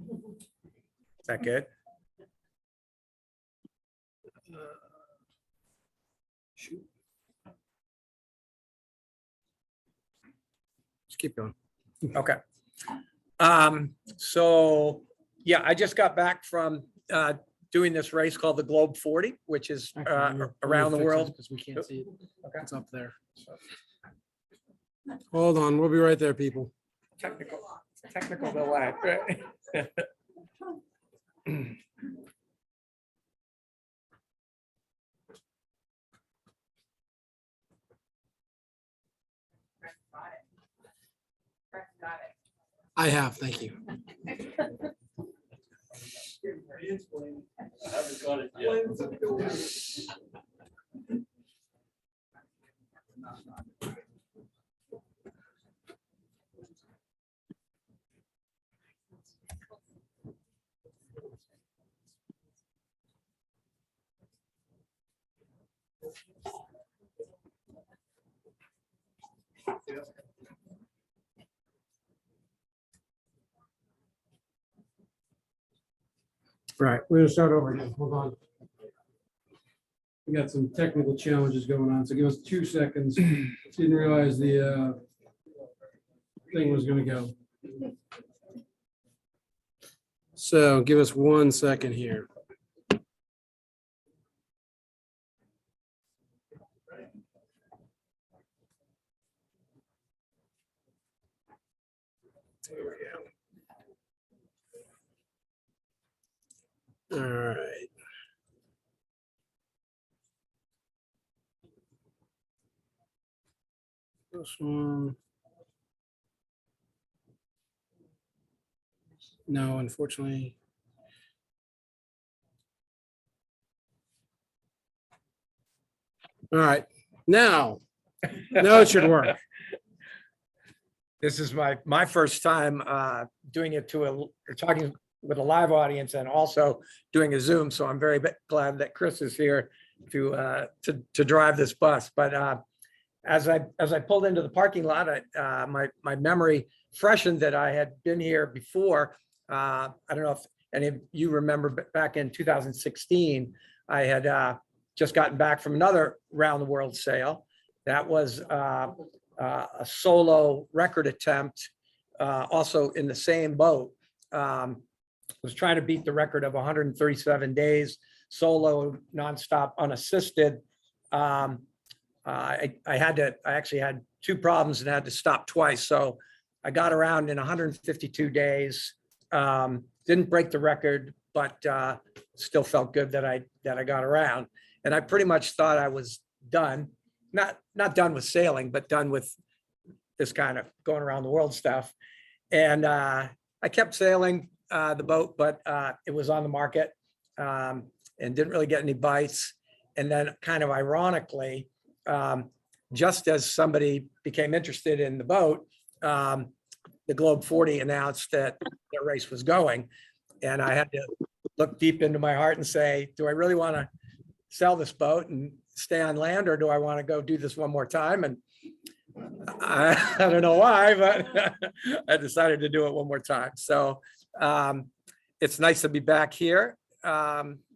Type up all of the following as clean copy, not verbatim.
Is that good? Shoot. Just keep going. Okay. So, yeah, I just got back from doing this race called the Globe 40, which is around the world. Because we can't see it. Okay. It's up there. Hold on, we'll be right there, people. Technical delay. Right? I have, thank you. Right, we're gonna start over again. Hold on. We got some technical challenges going on, so give us 2 seconds. Didn't realize the thing was gonna go. So give us 1 second here. There we go. All right. This one. No, unfortunately. All right, now it should work. This is my first time doing it or talking with a live audience and also doing a Zoom. So I'm very glad that Chris is here to drive this bus. But as I pulled into the parking lot, my memory freshened that I had been here before. I don't know if any of you remember, but back in 2016, I had just gotten back from another round the world sail. That was a solo record attempt, also in the same boat. Was trying to beat the record of 137 days solo, nonstop, unassisted. I actually had 2 problems and had to stop twice. So I got around in 152 days. Didn't break the record, but still felt good that I got around. And I pretty much thought I was done. Not done with sailing, but done with this kind of going around the world stuff. And I kept sailing the boat, but it was on the market and didn't really get any bites. And then kind of ironically, just as somebody became interested in the boat, the Globe 40 announced that the race was going. And I had to look deep into my heart and say, do I really want to sell this boat and stay on land, or do I want to go do this one more time? And I don't know why, but I decided to do it one more time. So it's nice to be back here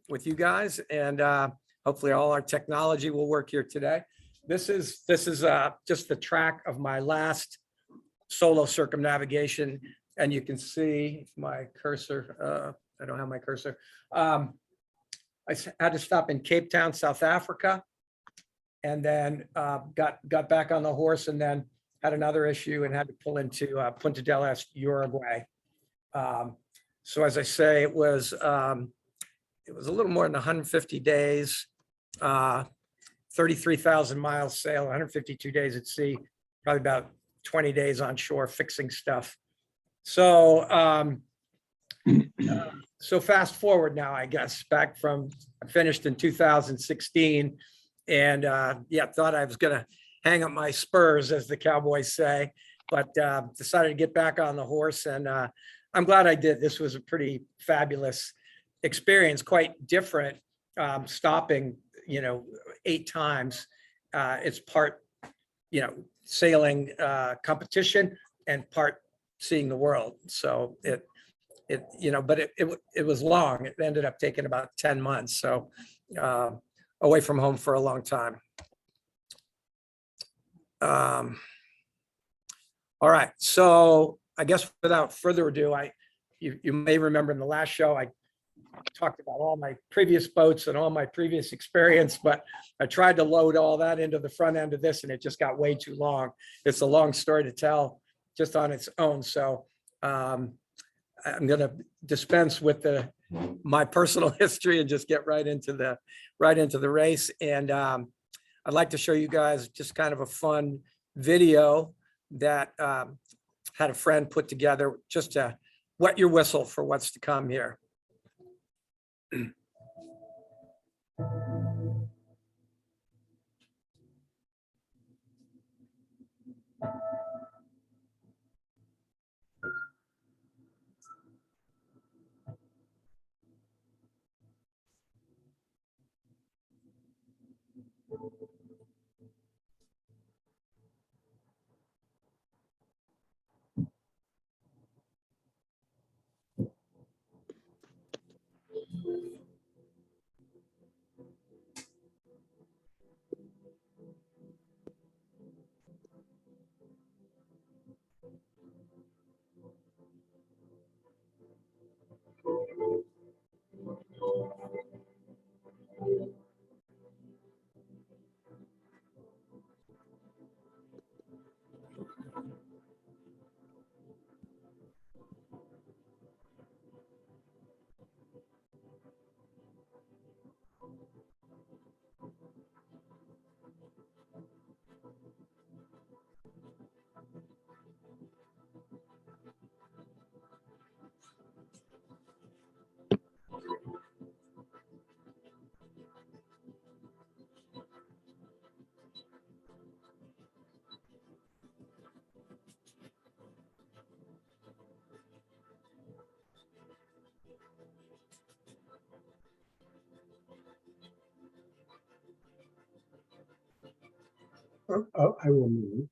with you guys, and hopefully all our technology will work here today. This is just the track of my last solo circumnavigation, and you can see my cursor. I don't have my cursor. I had to stop in Cape Town, South Africa, and then got back on the horse, and then had another issue and had to pull into Punta del Este, Uruguay. So as I say, it was a little more than 150 days, 33,000 miles sail, 152 days at sea, probably about 20 days on shore fixing stuff. So so fast forward now, I guess, back from, I finished in 2016, and yeah, thought I was gonna hang up my spurs, as the cowboys say, but decided to get back on the horse, and I'm glad I did. This was a pretty fabulous experience, quite different, stopping, 8 times. It's part, sailing competition and part seeing the world. So but it was long. It ended up taking about 10 months. So away from home for a long time. All right. So I guess without further ado, you may remember in the last show, I talked about all my previous boats and all my previous experience, but I tried to load all that into the front end of this and it just got way too long. It's a long story to tell just on its own. So I'm going to dispense with my personal history and just get right into the race. And I'd like to show you guys just kind of a fun video that had a friend put together just to wet your whistle for what's to come here. I will move.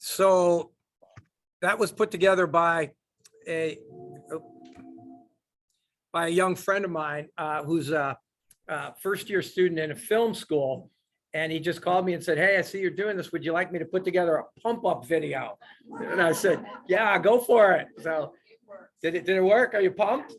So that was put together by a young friend of mine who's a first year student in a film school. And he just called me and said, "Hey, I see you're doing this. Would you like me to put together a pump up video?" And I said, "Yeah, go for it." So did it work? Are you pumped?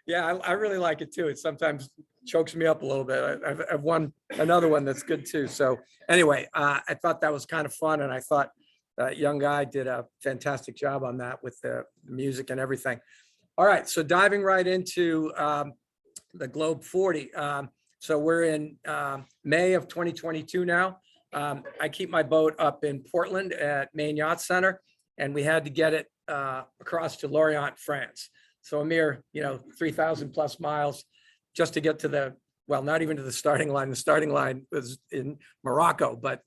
Yeah, I really like it too. It sometimes chokes me up a little bit. I've won another one that's good too. So anyway, I thought that was kind of fun. And I thought that young guy did a fantastic job on that with the music and everything. All right, so diving right into the Globe 40. So we're in May of 2022 now. I keep my boat up in Portland at Maine Yacht Center, and we had to get it across to Lorient, France. So a mere, 3,000 plus miles just to get to not even to the starting line. The starting line was in Morocco. But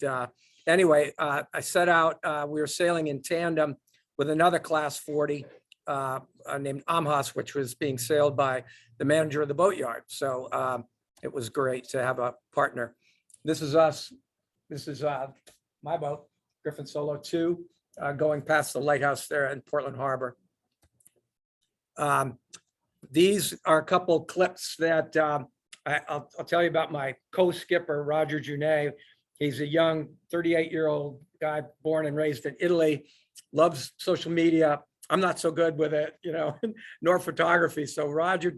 anyway, I set out, we were sailing in tandem with another class 40 named Amhas, which was being sailed by the manager of the boatyard. So it was great to have a partner. This is us. This is my boat, Griffin Solo 2, going past the lighthouse there in Portland Harbor. These are a couple clips that I'll tell you about my co-skipper, Roger Junet. He's a young 38-year-old guy born and raised in Italy, loves social media. I'm not so good with it, you know, nor photography. So Roger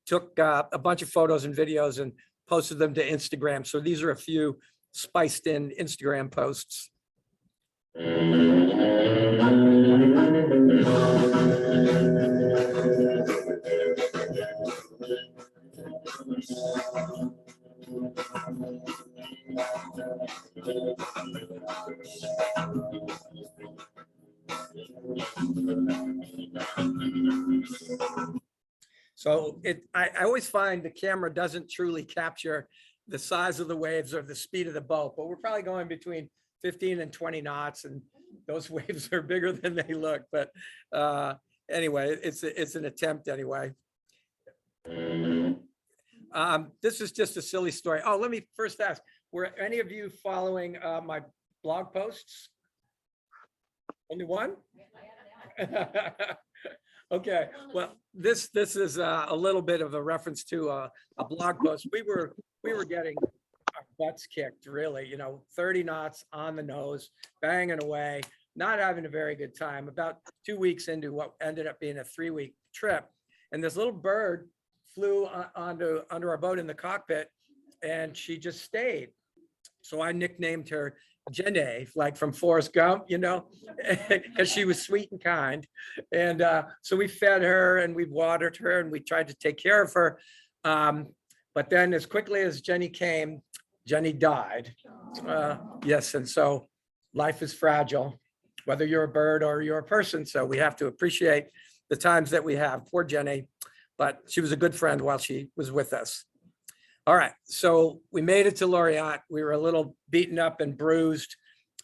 took a bunch of photos and videos and posted them to Instagram. So these are a few spiced in Instagram posts. So I always find the camera doesn't truly capture the size of the waves or the speed of the boat, but we're probably going between 15 and 20 knots, and those waves are bigger than they look. But anyway, it's an attempt anyway. This is just a silly story. Oh, let me first ask, were any of you following my blog posts? Only one? Okay, well, this is a little bit of a reference to a blog post. We were getting our butts kicked, really, you know, 30 knots on the nose, banging away, not having a very good time. About 2 weeks into what ended up being a 3-week trip, and this little bird flew under our boat in the cockpit, and she just stayed. So I nicknamed her Jenny, like from Forrest Gump, you know, because she was sweet and kind. And so we fed her and we watered her and we tried to take care of her. But then as quickly as Jenny came, Jenny died. Yes, and so life is fragile, whether you're a bird or you're a person. So we have to appreciate the times that we have. Poor Jenny, but she was a good friend while she was with us. All right, so we made it to Lorient. We were a little beaten up and bruised.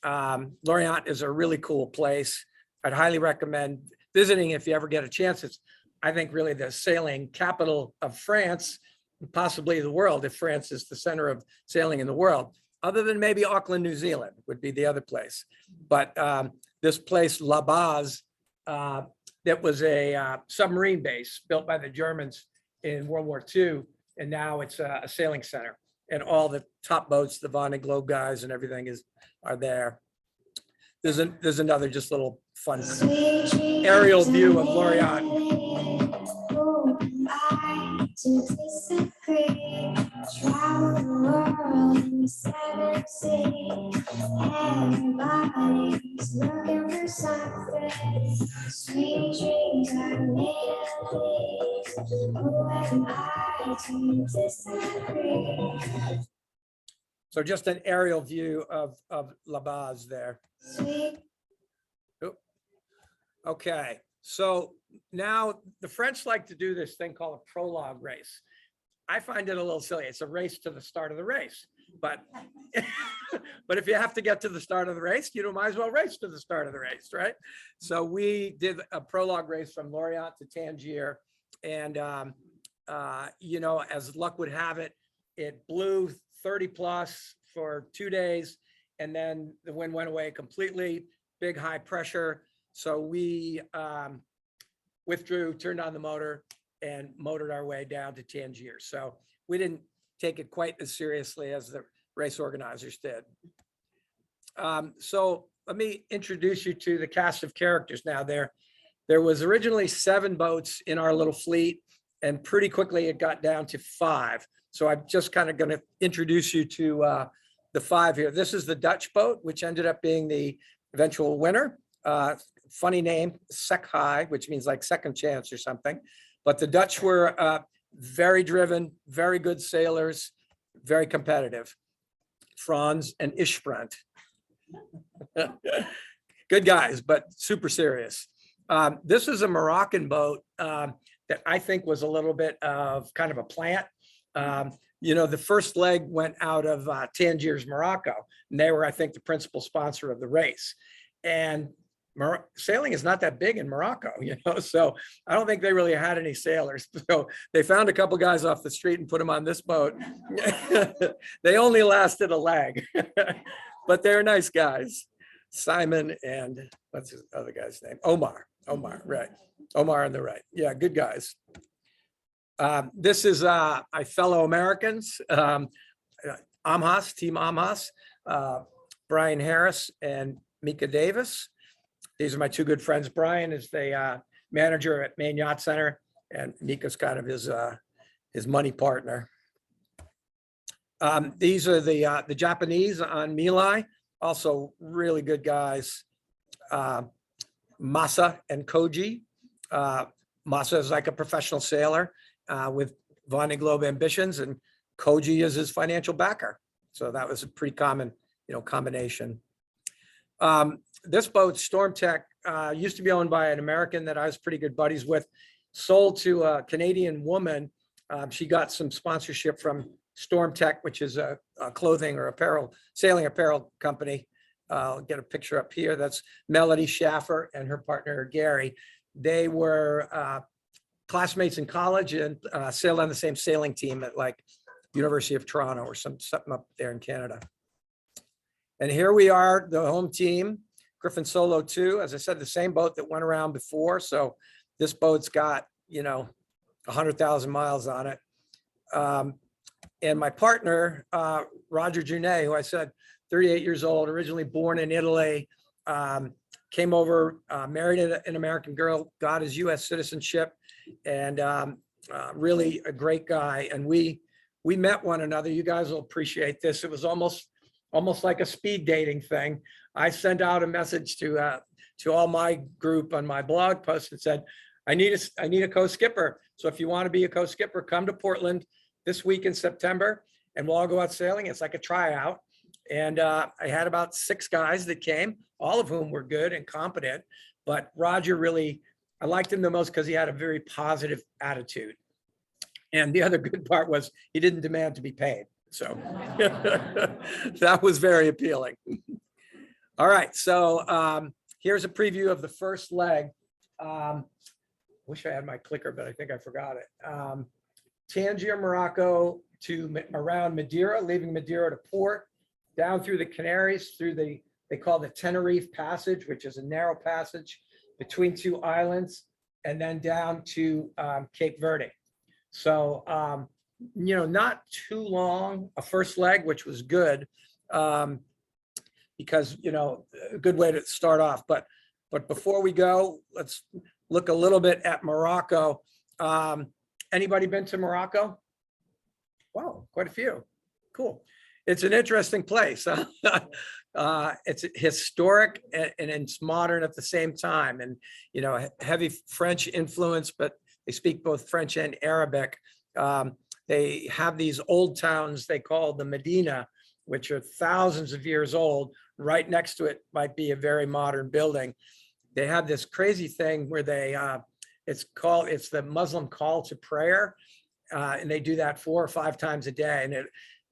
Lorient is a really cool place. I'd highly recommend visiting if you ever get a chance. It's, I think, really the sailing capital of France, possibly the world, if France is the center of sailing in the world, other than maybe Auckland, New Zealand would be the other place. But this place, La Base, that was a submarine base built by the Germans in World War II. And now it's a sailing center, and all the top boats, the Vendée Globe guys and everything are there. There's another just little fun aerial view of Lorient. Everybody's looking for something. Sweet dreams are made of these. Who am I to disagree? So just an aerial view of La Base there. Okay, so now the French like to do this thing called a prologue race. I find it a little silly. It's a race to the start of the race, but but if you have to get to the start of the race, you might as well race to the start of the race, right? So we did a prologue race from Lorient to Tangier, and you know, as luck would have it, it blew 30 plus for 2 days, and then the wind went away completely. Big high pressure. So we withdrew, turned on the motor, and motored our way down to Tangier. So we didn't take it quite as seriously as the race organizers did. So let me introduce you to the cast of characters now. There was originally 7 boats in our little fleet, and pretty quickly it got down to 5. So I'm just kind of going to introduce you to the 5 here. This is the Dutch boat, which ended up being the eventual winner. Funny name, Sek High, which means like second chance or something. But the Dutch were very driven, very good sailors, very competitive. Franz and Ishbrandt. Good guys, but super serious. This is a Moroccan boat that I think was a little bit of kind of a plant. You know, the first leg went out of Tangiers, Morocco, and they were, I think, the principal sponsor of the race. And sailing is not that big in Morocco, you know, so I don't think they really had any sailors. So they found a couple guys off the street and put them on this boat. They only lasted a leg, but they're nice guys. Simon and what's his other guy's name? Omar, right. Omar on the right. Yeah, good guys. This is my fellow Americans, Amhas, Team Amhas, Brian Harris and Mika Davis. These are my two good friends. Brian is the manager at Maine Yacht Center, and Mika's kind of his money partner. These are the Japanese on Milai, also really good guys. Masa and Koji. Masa is like a professional sailor with Vendée Globe ambitions, and Koji is his financial backer. So that was a pretty common, combination. This boat, Storm Tech, used to be owned by an American that I was pretty good buddies with, sold to a Canadian woman. She got some sponsorship from Storm Tech, which is a clothing or apparel, sailing apparel company. I'll get a picture up here. That's Melody Schaffer and her partner, Gary. They were classmates in college and sailed on the same sailing team at like University of Toronto or something up there in Canada. And here we are, the home team, Griffin Solo 2. As I said, the same boat that went around before. So this boat's got, 100,000 miles on it. And my partner, Roger Junet, who I said, 38 years old, originally born in Italy, came over, married an American girl, got his US citizenship, and really a great guy. And we met one another. You guys will appreciate this. It was almost like a speed dating thing. I sent out a message to all my group on my blog post and said, I need a co-skipper. So if you want to be a co-skipper, come to Portland this week in September and we'll all go out sailing. It's like a tryout. And I had about 6 guys that came, all of whom were good and competent. But Roger really, I liked him the most because he had a very positive attitude. And the other good part was he didn't demand to be paid. So that was very appealing. All right, so here's a preview of the first leg. Wish I had my clicker, but I think I forgot it. Tangier, Morocco to around Madeira, leaving Madeira to port, down through the Canaries, through they call the Tenerife Passage, which is a narrow passage between 2 islands, and then down to Cape Verde. So, not too long, a first leg, which was good, because, a good way to start off. But before we go, let's look a little bit at Morocco. Anybody been to Morocco? Wow, quite a few. Cool. It's an interesting place. It's historic and it's modern at the same time. And, heavy French influence, but they speak both French and Arabic. They have these old towns they call the Medina, which are thousands of years old. Right next to it might be a very modern building. They have this crazy thing where they, it's the Muslim call to prayer. And they do that 4 or 5 times a day. And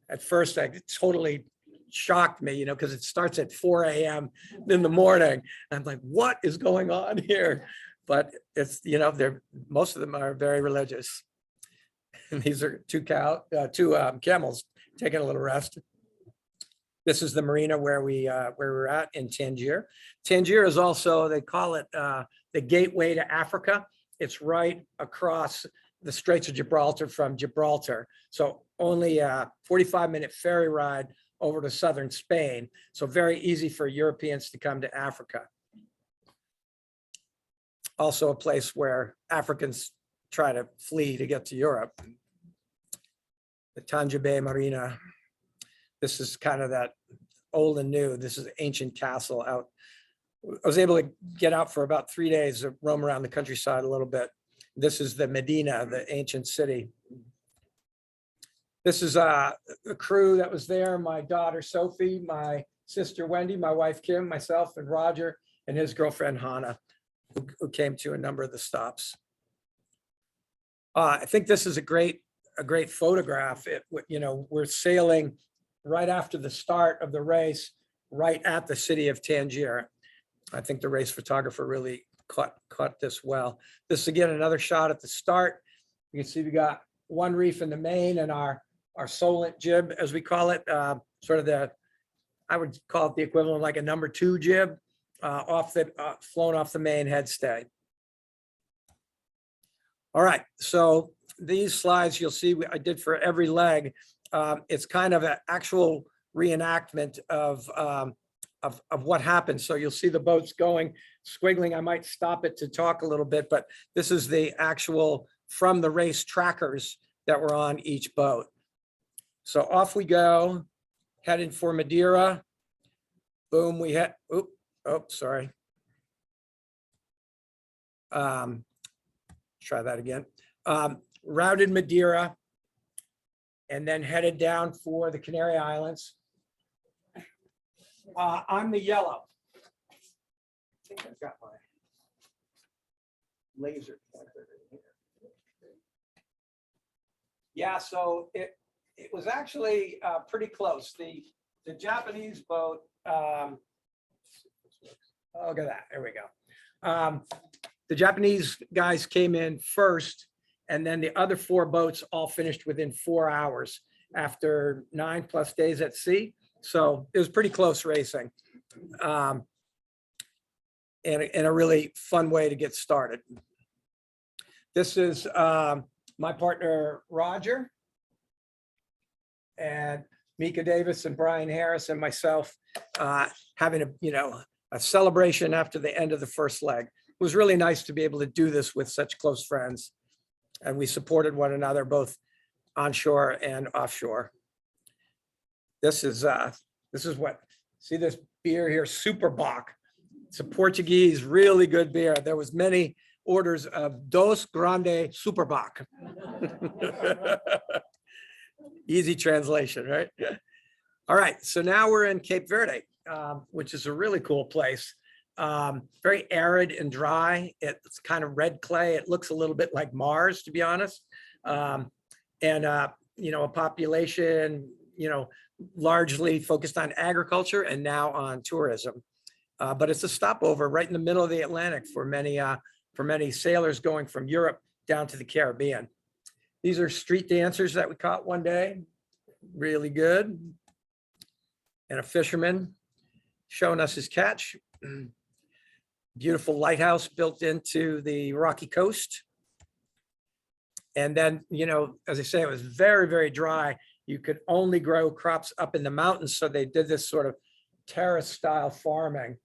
at first, it totally shocked me, because it starts at 4 a.m. in the morning. I'm like, what is going on here? But it's, most of them are very religious. And these are two camels taking a little rest. This is the marina where we're at in Tangier. Tangier is also, they call it the gateway to Africa. It's right across the Straits of Gibraltar from Gibraltar. So only a 45-minute ferry ride over to southern Spain. So very easy for Europeans to come to Africa. Also a place where Africans try to flee to get to Europe. The Tanja Bay Marina. This is kind of that old and new. This is an ancient castle out. I was able to get out for about 3 days, roam around the countryside a little bit. This is the Medina, the ancient city. This is the crew that was there. My daughter, Sophie, my sister, Wendy, my wife, Kim, myself, and Roger, and his girlfriend, Hannah, who came to a number of the stops. I think this is a great photograph. We're sailing right after the start of the race, right at the city of Tangier. I think the race photographer really caught this well. This is again another shot at the start. You can see we got one reef in the main and our Solent jib, as we call it, sort of I would call it the equivalent of like a number 2 jib, flown off the main headstay. All right, so these slides you'll see I did for every leg. It's kind of an actual reenactment of what happened. So you'll see the boats going, squiggling. I might stop it to talk a little bit, but this is the actual from the race trackers that were on each boat. So off we go, heading for Madeira. Boom, we hit, sorry. Try that again. Routed Madeira and then headed down for the Canary Islands. I'm the yellow. I think I've got my laser pointer in here. Yeah, so it was actually pretty close. The Japanese boat, oh, look at that, there we go. The Japanese guys came in first, and then the other 4 boats all finished within 4 hours after 9+ days at sea. So it was pretty close racing, and a really fun way to get started. This is my partner, Roger, and Mika Davis and Brian Harris and myself having a celebration after the end of the first leg. It was really nice to be able to do this with such close friends, and we supported one another both onshore and offshore. This is what, see this beer here, Super Bock. It's a Portuguese, really good beer. There was many orders of Dos Grande Super Bock. Easy translation, right? All right, so now we're in Cape Verde, which is a really cool place. Very arid and dry. It's kind of red clay. It looks a little bit like Mars, to be honest. A population, largely focused on agriculture and now on tourism. But it's a stopover right in the middle of the Atlantic for many sailors going from Europe down to the Caribbean. These are street dancers that we caught one day. Really good. And a fisherman showing us his catch. Beautiful lighthouse built into the rocky coast. And then, as I say, it was very, very dry. You could only grow crops up in the mountains. So they did this sort of terrace style farming,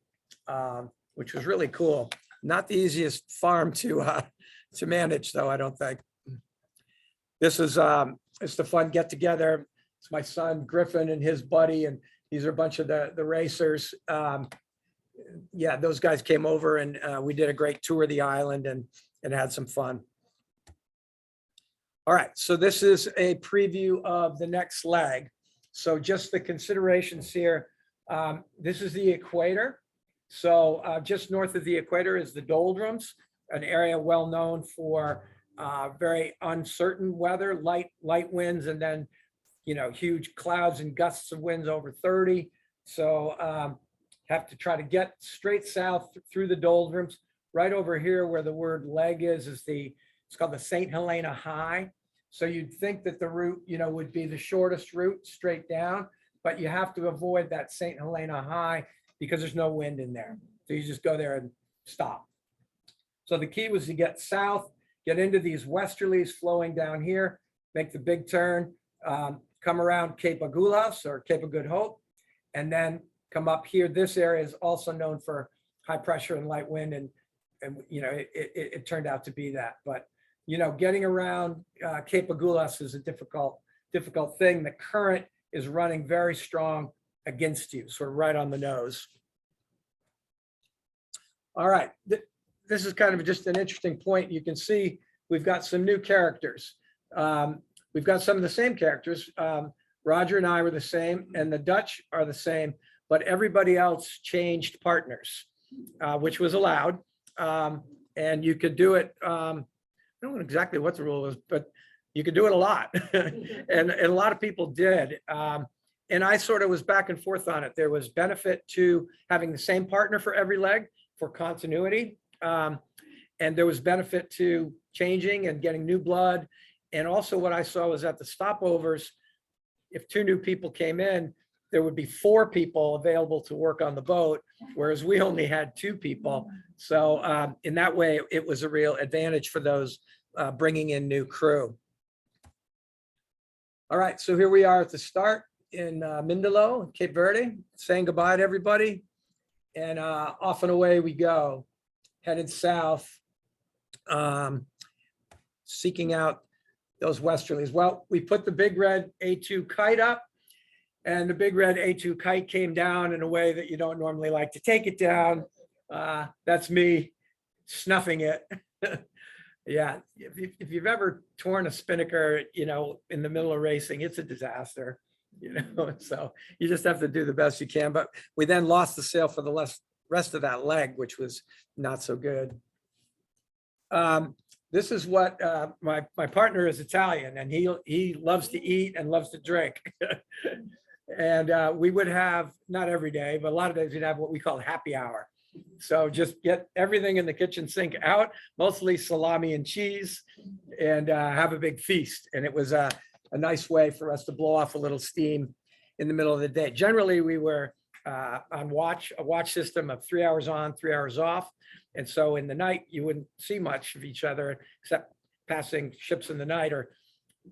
which was really cool. Not the easiest farm to manage, though, I don't think. This is it's the fun get together. It's my son Griffin and his buddy, and these are a bunch of the racers. Yeah, those guys came over and we did a great tour of the island and had some fun. All right, so this is a preview of the next leg. So just the considerations here. This is the equator. So just north of the equator is the doldrums, an area well known for very uncertain weather, light winds, and then huge clouds and gusts of winds over 30. So have to try to get straight south through the doldrums. Right over here where the word leg is it's called the St. Helena High. So you'd think that the route, would be the shortest route straight down, but you have to avoid that St. Helena High because there's no wind in there. So you just go there and stop. So the key was to get south, get into these westerlies flowing down here, make the big turn, come around Cape Agulhas or Cape of Good Hope, and then come up here. This area is also known for high pressure and light wind, and it turned out to be that. But getting around Cape Agulhas is a difficult thing. The current is running very strong against you, sort of right on the nose. All right, this is kind of just an interesting point. You can see we've got some new characters. We've got some of the same characters. Roger and I were the same, and the Dutch are the same, but everybody else changed partners, which was allowed. And you could do it, I don't know exactly what the rule is, but you could do it a lot. and a lot of people did. And I sort of was back and forth on it. There was benefit to having the same partner for every leg for continuity. And there was benefit to changing and getting new blood. And also what I saw was at the stopovers, if 2 new people came in, there would be 4 people available to work on the boat, whereas we only had 2 people. So in that way, it was a real advantage for those bringing in new crew. All right, so here we are at the start in Mindelo, Cape Verde, saying goodbye to everybody. And off and away we go, headed south, seeking out those westerlies. Well, we put the big red A2 kite up, and the big red A2 kite came down in a way that you don't normally like to take it down. That's me snuffing it. Yeah, if you've ever torn a spinnaker, you know, in the middle of racing, it's a disaster, you know, so you just have to do the best you can. But we then lost the sail for the rest of that leg, which was not so good. This is what my partner is Italian, and he loves to eat and loves to drink. And we would have, not every day, but a lot of days we'd have what we call happy hour. So just get everything in the kitchen sink out, mostly salami and cheese, and have a big feast. And it was a nice way for us to blow off a little steam in the middle of the day. Generally, we were on a watch system of 3 hours on, 3 hours off. And so in the night, you wouldn't see much of each other except passing ships in the night or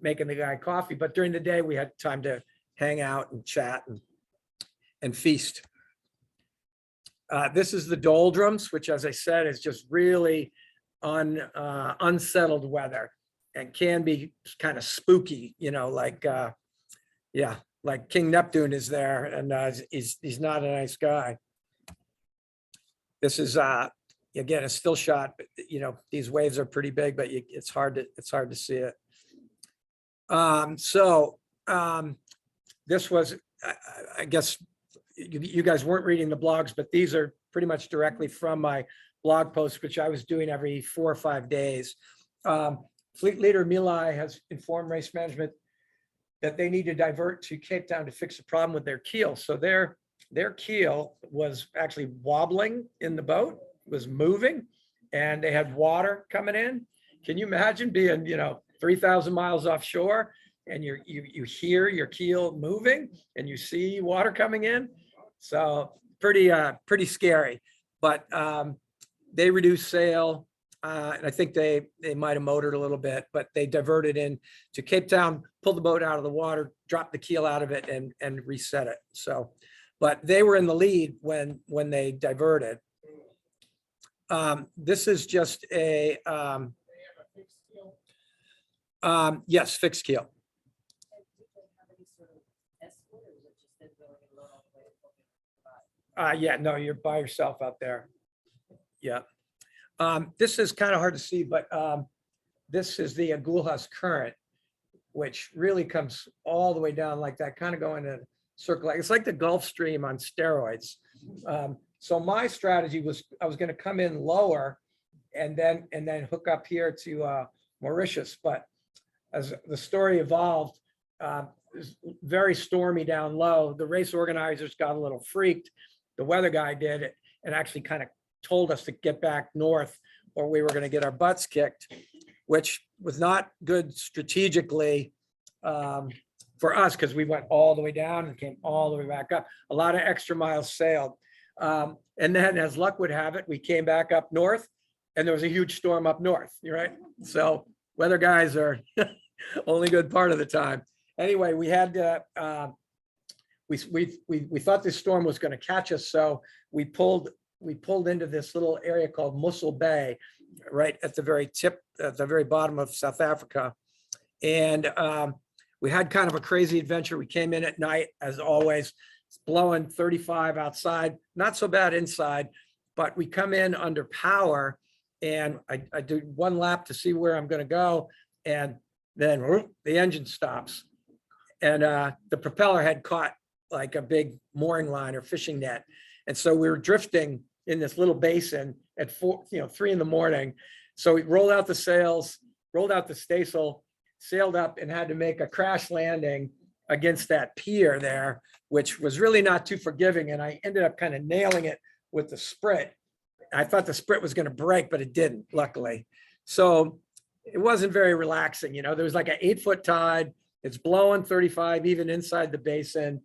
making the guy coffee. But during the day, we had time to hang out and chat and feast. This is the doldrums, which, as I said, is just really unsettled weather and can be kind of spooky, you know, like, yeah, like King Neptune is there, and he's not a nice guy. This is, again, a still shot, but, you know, these waves are pretty big, but it's hard to see it. This was, I guess, you guys weren't reading the blogs, but these are pretty much directly from my blog posts, which I was doing every 4 or 5 days. Fleet leader Milai has informed Race Management that they need to divert to Cape Town to fix a problem with their keel. So their keel was actually wobbling in the boat, was moving, and they had water coming in. Can you imagine being, you know, 3,000 miles offshore and you hear your keel moving and you see water coming in? So pretty scary, but they reduced sail, and I think they might have motored a little bit, but they diverted in to Cape Town, pulled the boat out of the water, dropped the keel out of it, and reset it. So, but they were in the lead when they diverted. This is just a yes, fixed keel. Yeah, no, you're by yourself out there. Yeah. This is kind of hard to see, but this is the Agulhas current, which really comes all the way down like that, kind of going in a circle. It's like the Gulf Stream on steroids. So my strategy was I was going to come in lower and then hook up here to Mauritius. But as the story evolved, it was very stormy down low. The race organizers got a little freaked. The weather guy did it and actually kind of told us to get back north or we were going to get our butts kicked, which was not good strategically for us because we went all the way down and came all the way back up. A lot of extra miles sailed. And then as luck would have it, we came back up north and there was a huge storm up north, right? So weather guys are only good part of the time. Anyway, we had we thought this storm was going to catch us, so we pulled into this little area called Mussel Bay, right at the very tip, at the very bottom of South Africa. And we had kind of a crazy adventure. We came in at night, as always. It's blowing 35 outside, not so bad inside, but we come in under power, and I do one lap to see where I'm going to go, and then the engine stops, and the propeller had caught like a big mooring line or fishing net. And so we were drifting in this little basin at 3 in the morning. So we rolled out the sails, rolled out the staysail, sailed up and had to make a crash landing against that pier there, which was really not too forgiving. And I ended up kind of nailing it with the sprit. I thought the sprit was going to break, but it didn't, luckily. So it wasn't very relaxing. You know, there was like an 8-foot tide. It's blowing 35 even inside the basin.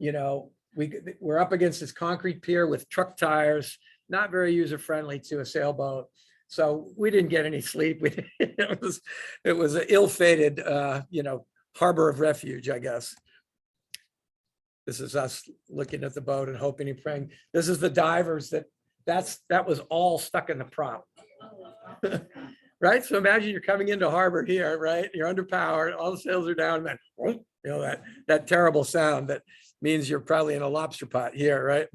You know, we're up against this concrete pier with truck tires, not very user-friendly to a sailboat. So we didn't get any sleep. It was an ill-fated, you know, harbor of refuge, I guess. This is us looking at the boat and hoping and praying. This is the divers that was all stuck in the prop. Right? So imagine you're coming into harbor here, right? You're underpowered, all the sails are down, and then, you know, that terrible sound that means you're probably in a lobster pot here, right?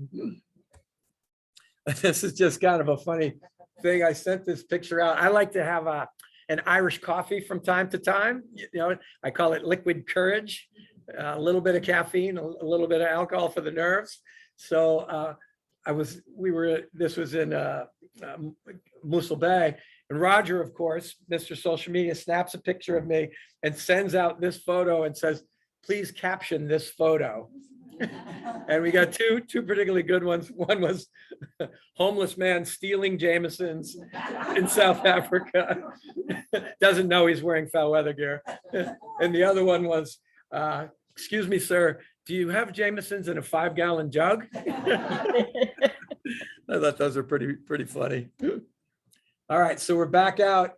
This is just kind of a funny thing. I sent this picture out. I like to have an Irish coffee from time to time. You know, I call it liquid courage, a little bit of caffeine, a little bit of alcohol for the nerves. So this was in Mossel Bay. And Roger, of course, Mr. Social Media, snaps a picture of me and sends out this photo and says, please caption this photo. And we got two particularly good ones. One was homeless man stealing Jamesons in South Africa. Doesn't know he's wearing foul weather gear. And the other one was, excuse me, sir, do you have Jamesons in a 5-gallon jug? I thought those are pretty funny. All right, so we're back out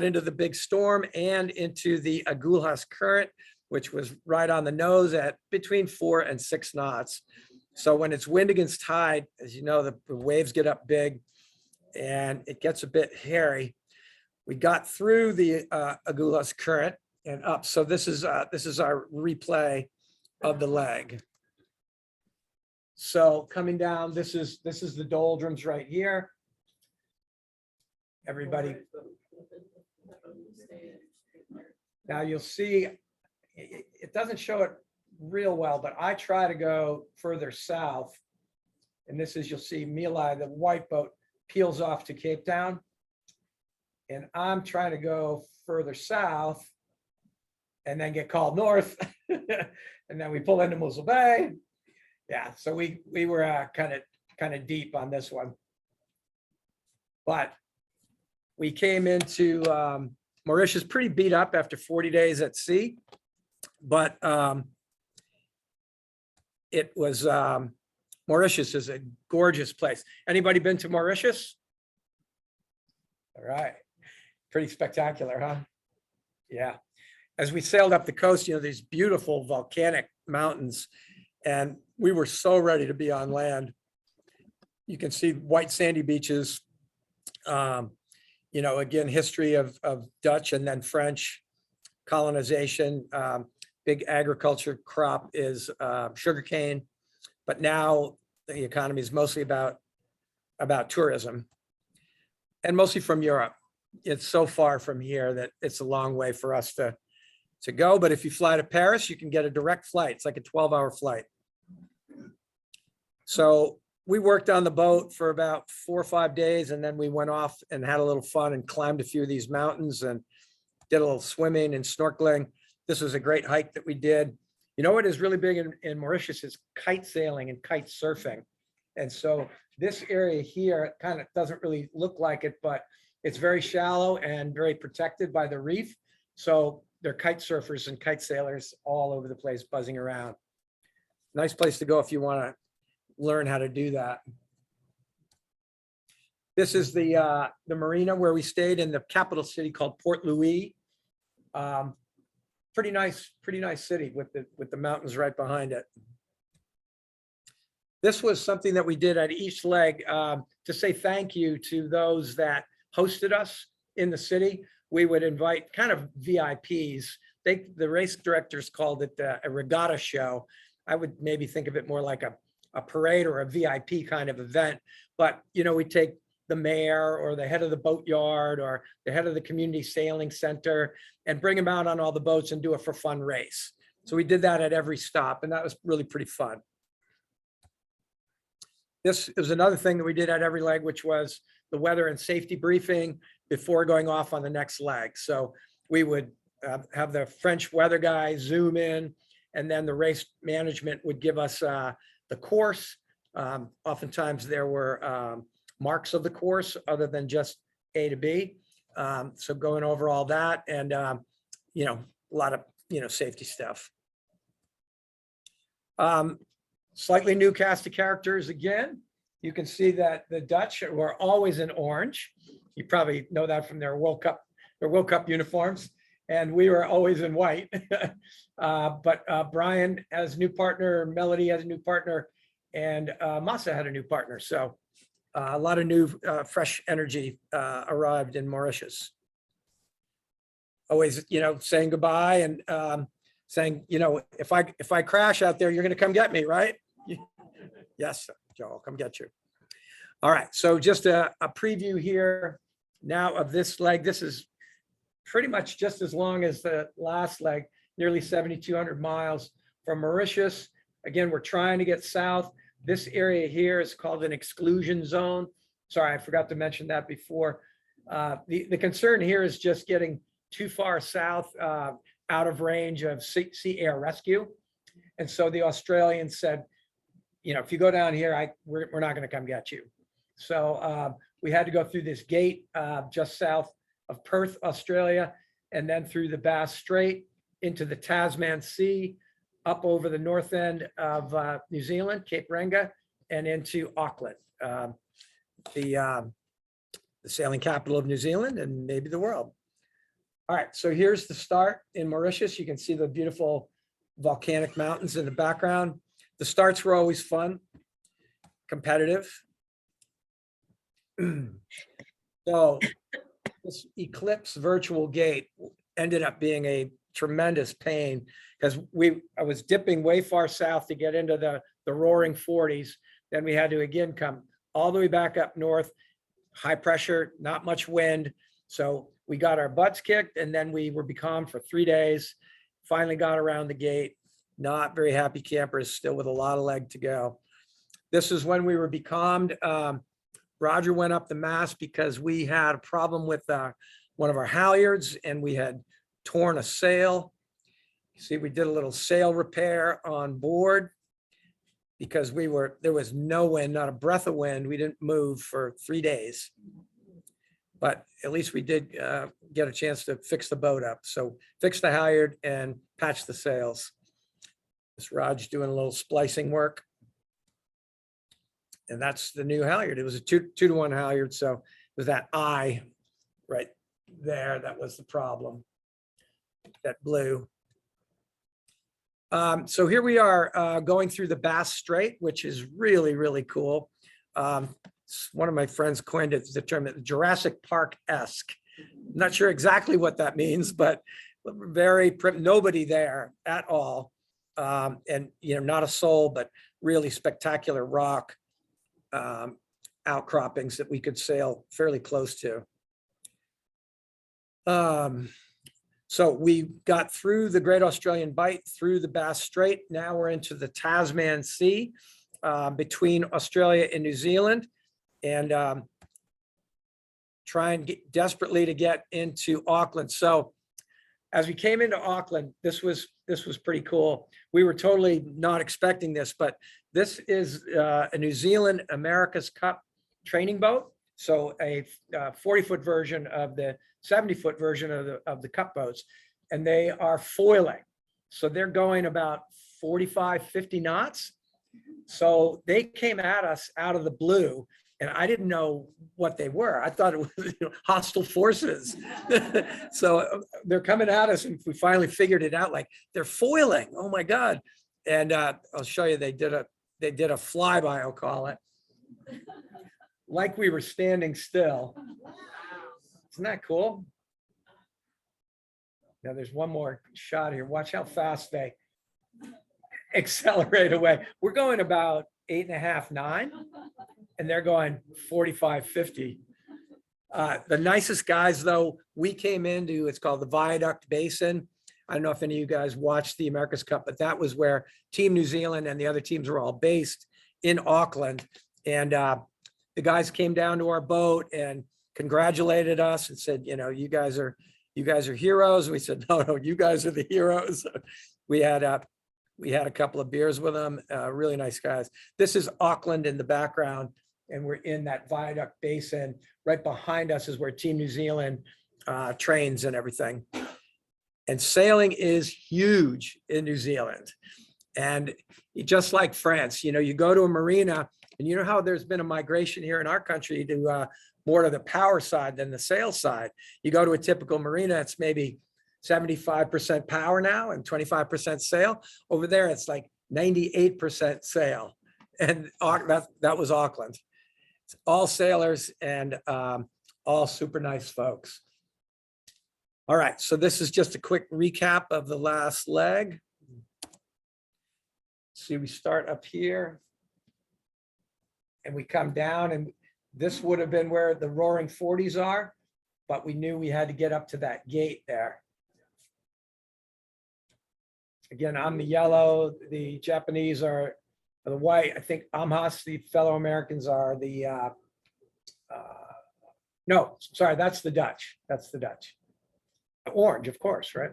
into the big storm and into the Agulhas current, which was right on the nose at between 4 and 6 knots. So when it's wind against tide, as you know, the waves get up big and it gets a bit hairy. We got through the Agulhas current and up. So this is our replay of the leg. So coming down, this is the doldrums right here. Everybody. Now you'll see, it doesn't show it real well, but I try to go further south. And this is, you'll see Milai, the white boat, peels off to Cape Town. And I'm trying to go further south and then get called north. And then we pull into Mossel Bay. Yeah, so we were kind of deep on this one. But we came into Mauritius pretty beat up after 40 days at sea, but it was, Mauritius is a gorgeous place. Anybody been to Mauritius? All right, pretty spectacular, huh? Yeah. As we sailed up the coast, you know, these beautiful volcanic mountains, and we were so ready to be on land. You can see white sandy beaches, you know, again, history of Dutch and then French colonization. Big agriculture crop is sugarcane, but now the economy is mostly about tourism, and mostly from Europe. It's so far from here that it's a long way for us to go. But if you fly to Paris, you can get a direct flight. It's like a 12-hour flight. So we worked on the boat for about 4 or 5 days, and then we went off and had a little fun and climbed a few of these mountains and did a little swimming and snorkeling. This was a great hike that we did. You know what is really big in Mauritius is kite sailing and kite surfing. And so this area here kind of doesn't really look like it, but it's very shallow and very protected by the reef. So there are kite surfers and kite sailors all over the place buzzing around. Nice place to go if you want to learn how to do that. This is the marina where we stayed in the capital city called Port Louis. Pretty nice city with the mountains right behind it. This was something that we did at each leg to say thank you to those that hosted us in the city. We would invite kind of VIPs. The race directors called it a regatta show. I would maybe think of it more like a parade or a VIP kind of event. But, you know, we take the mayor or the head of the boatyard or the head of the community sailing center and bring them out on all the boats and do a for fun race. So we did that at every stop, and that was really pretty fun. This is another thing that we did at every leg, which was the weather and safety briefing before going off on the next leg. So we would have the French weather guy zoom in, and then the race management would give us the course. Oftentimes there were marks of the course other than just A to B. So going over all that and, you know, a lot of, you know, safety stuff. Slightly new cast of characters again. You can see that the Dutch were always in orange. You probably know that from their World Cup uniforms. and we were always in white. But Brian has a new partner, Melody has a new partner, and Masa had a new partner. So a lot of new fresh energy arrived in Mauritius. Always, saying goodbye and saying, if I crash out there, you're going to come get me, right? Yes, Joe, I'll come get you. All right, so just a preview here now of this leg. This is pretty much just as long as the last leg, nearly 7,200 miles from Mauritius. Again, we're trying to get south. This area here is called an exclusion zone. Sorry, I forgot to mention that before. The concern here is just getting too far south, out of range of sea air rescue. And so the Australians said, if you go down here, we're not going to come get you. So we had to go through this gate just south of Perth, Australia, and then through the Bass Strait into the Tasman Sea, up over the north end of New Zealand, Cape Reinga, and into Auckland, the sailing capital of New Zealand and maybe the world. All right, so here's the start in Mauritius. You can see the beautiful volcanic mountains in the background. The starts were always fun, competitive. So this Eclipse virtual gate ended up being a tremendous pain because I was dipping way far south to get into the roaring 40s. Then we had to again come all the way back up north, high pressure, not much wind. So we got our butts kicked and then we were becalmed for 3 days, finally got around the gate. Not very happy campers, still with a lot of leg to go. This is when we were becalmed. Roger went up the mast because we had a problem with one of our halyards and we had torn a sail. See, we did a little sail repair on board because there was no wind, not a breath of wind. We didn't move for 3 days. But at least we did get a chance to fix the boat up. So fix the halyard and patch the sails. This Raj doing a little splicing work. And that's the new halyard. It was a 2-to-1 halyard. So it was that eye right there. That was the problem. That blew. So here we are going through the Bass Strait, which is really, really cool. One of my friends coined it, the term Jurassic Park-esque. Not sure exactly what that means, but very, nobody there at all. And, not a soul, but really spectacular rock outcroppings that we could sail fairly close to. So we got through the Great Australian Bight, through the Bass Strait. Now we're into the Tasman Sea between Australia and New Zealand, and trying desperately to get into Auckland. So as we came into Auckland, this was pretty cool. We were totally not expecting this, but this is a New Zealand America's Cup training boat. So a 40-foot version of the 70-foot version of the cup boats, and they are foiling. So they're going about 45, 50 knots. So they came at us out of the blue, and I didn't know what they were. I thought it was hostile forces. So they're coming at us, and we finally figured it out. Like, they're foiling. Oh my God! And I'll show you. They did a flyby, I'll call it, like we were standing still. Isn't that cool? Now there's one more shot here. Watch how fast they accelerate away. We're going about 8.5, 9, and they're going 45, 50. The nicest guys, though, we came into, it's called the Viaduct Basin. I don't know if any of you guys watched the America's Cup, but that was where Team New Zealand and the other teams were all based in Auckland. And the guys came down to our boat and congratulated us and said, you guys are heroes. And we said, no, you guys are the heroes. We had a couple of beers with them, really nice guys. This is Auckland in the background, and we're in that Viaduct Basin. Right behind us is where Team New Zealand trains and everything. And sailing is huge in New Zealand. And just like France, you go to a marina, and you know how there's been a migration here in our country to more to the power side than the sail side. You go to a typical marina, it's maybe 75% power now and 25% sail. Over there, it's like 98% sail. And that was Auckland. It's all sailors and all super nice folks. All right, so this is just a quick recap of the last leg. See, we start up here and we come down, and this would have been where the Roaring 40s are, but we knew we had to get up to that gate there. Again, I'm the yellow, the Japanese are the white. I think Amhas, the fellow Americans, are the, no, sorry, that's the Dutch. That's the Dutch. Orange, of course, right?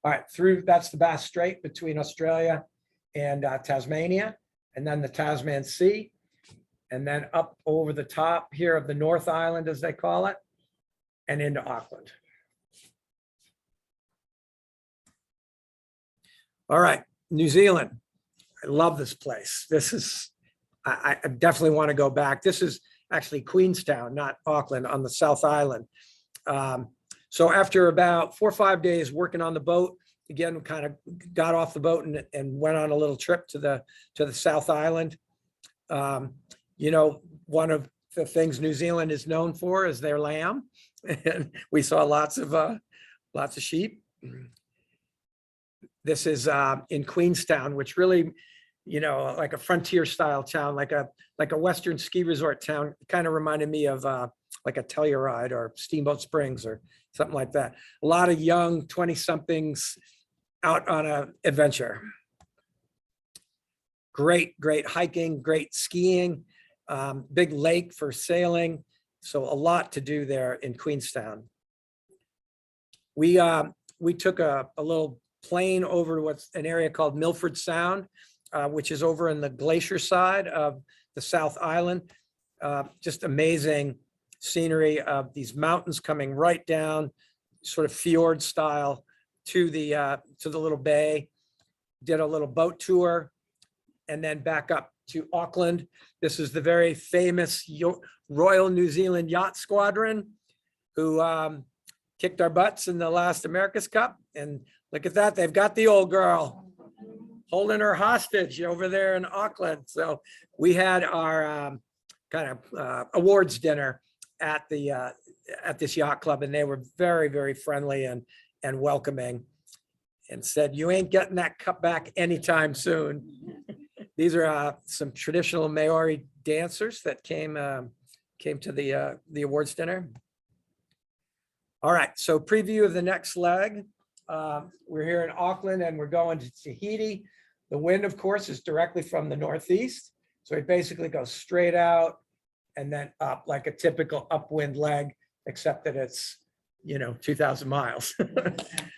All right, through, that's the Bass Strait between Australia and Tasmania, and then the Tasman Sea, and then up over the top here of the North Island, as they call it, and into Auckland. All right, New Zealand. I love this place. This is, I definitely want to go back. This is actually Queenstown, not Auckland, on the South Island. So after about 4 or 5 days working on the boat, again, we kind of got off the boat and went on a little trip to the South Island. You know, one of the things New Zealand is known for is their lamb. And we saw lots of sheep. This is in Queenstown, which really, you know, like a frontier style town, like a Western ski resort town. Kind of reminded me of like a Telluride or Steamboat Springs or something like that. A lot of young 20-somethings out on an adventure. Great hiking, great skiing, big lake for sailing. So a lot to do there in Queenstown. We took a little plane over to what's an area called Milford Sound, which is over in the glacier side of the South Island. Just amazing scenery of these mountains coming right down, sort of fjord style to the little bay. Did a little boat tour and then back up to Auckland. This is the very famous Royal New Zealand Yacht Squadron who kicked our butts in the last America's Cup. And look at that, they've got the old girl holding her hostage over there in Auckland. So we had our kind of awards dinner at this yacht club, and they were very, very friendly and welcoming, and said, "You ain't getting that cup back anytime soon." These are some traditional Maori dancers that came to the awards dinner. All right, so preview of the next leg. We're here in Auckland and we're going to Tahiti. The wind, of course, is directly from the northeast. So it basically goes straight out and then up like a typical upwind leg, except that it's, you know, 2,000 miles,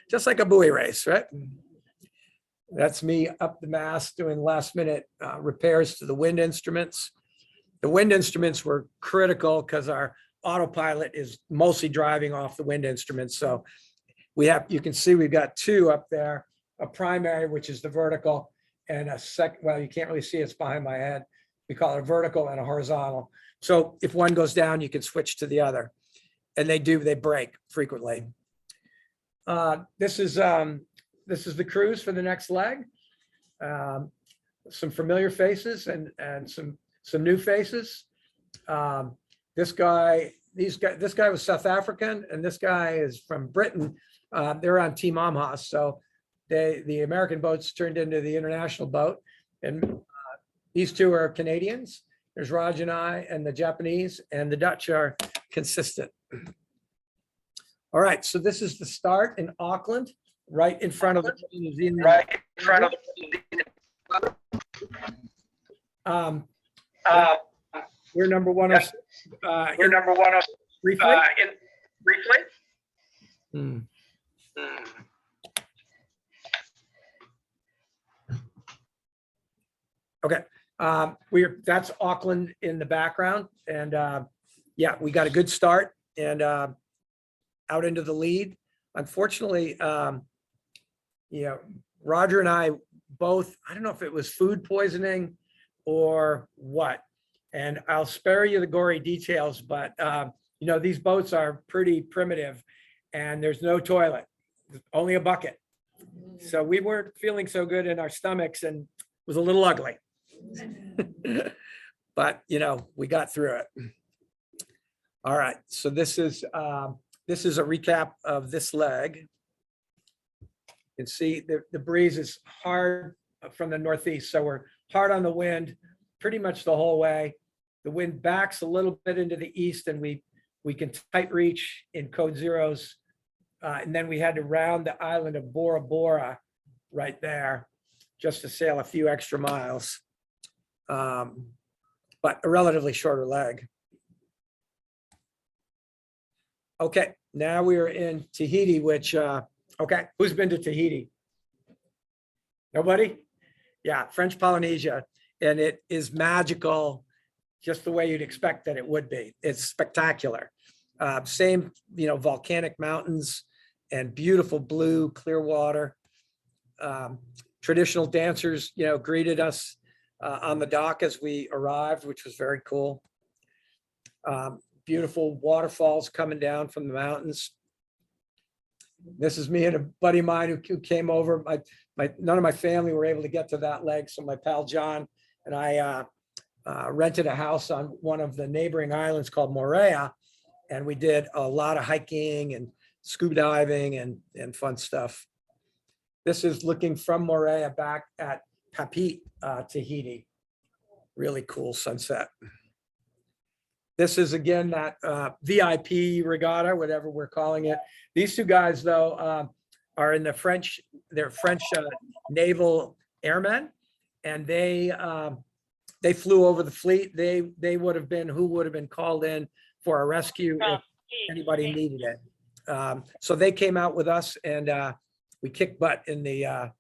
just like a buoy race, right? That's me up the mast doing last minute repairs to the wind instruments. The wind instruments were critical because our autopilot is mostly driving off the wind instruments. So you can see we've got two up there, a primary, which is the vertical, and a second, well, you can't really see, it's behind my head. We call it a vertical and a horizontal. So if one goes down, you can switch to the other. And they break frequently. This is the cruise for the next leg. Some familiar faces and some new faces. This guy was South African, and this guy is from Britain. They're on Team Amhas, so the American boats turned into the international boat, and these two are Canadians. There's Raj and I, and the Japanese, and the Dutch are consistent. All right, so this is the start in Auckland, right in front of the New Zealand. Right in front of we're number 106. we're number 106 Briefly. briefly. Okay, that's Auckland in the background, and yeah, we got a good start and out into the lead. Unfortunately, you know, Roger and I both, I don't know if it was food poisoning or what, and I'll spare you the gory details, but you know, these boats are pretty primitive and there's no toilet. only a bucket. So we weren't feeling so good in our stomachs and it was a little ugly. But, you know, we got through it. All right, so this is a recap of this leg. You can see the breeze is hard from the northeast, so we're hard on the wind pretty much the whole way. The wind backs a little bit into the east and we can tight reach in code zeros. And then we had to round the island of Bora Bora right there just to sail a few extra miles. But a relatively shorter leg. Okay, now we are in Tahiti, which, okay, who's been to Tahiti? Nobody? Yeah, French Polynesia. And it is magical, just the way you'd expect that it would be. It's spectacular. Same, you know, volcanic mountains and beautiful blue, clear water. Traditional dancers, you know, greeted us on the dock as we arrived, which was very cool. Beautiful waterfalls coming down from the mountains. This is me and a buddy of mine who came over. None of my family were able to get to that leg, so my pal John and I rented a house on one of the neighboring islands called Moorea, and we did a lot of hiking and scuba diving and fun stuff. This is looking from Moorea back at Papeete, Tahiti. Really cool sunset. This is again that VIP regatta, whatever we're calling it. These two guys, though, are in the French. They're French naval airmen, and they flew over the fleet. They would have been who would have been called in for a rescue if anybody needed it. So they came out with us, and we kicked butt in the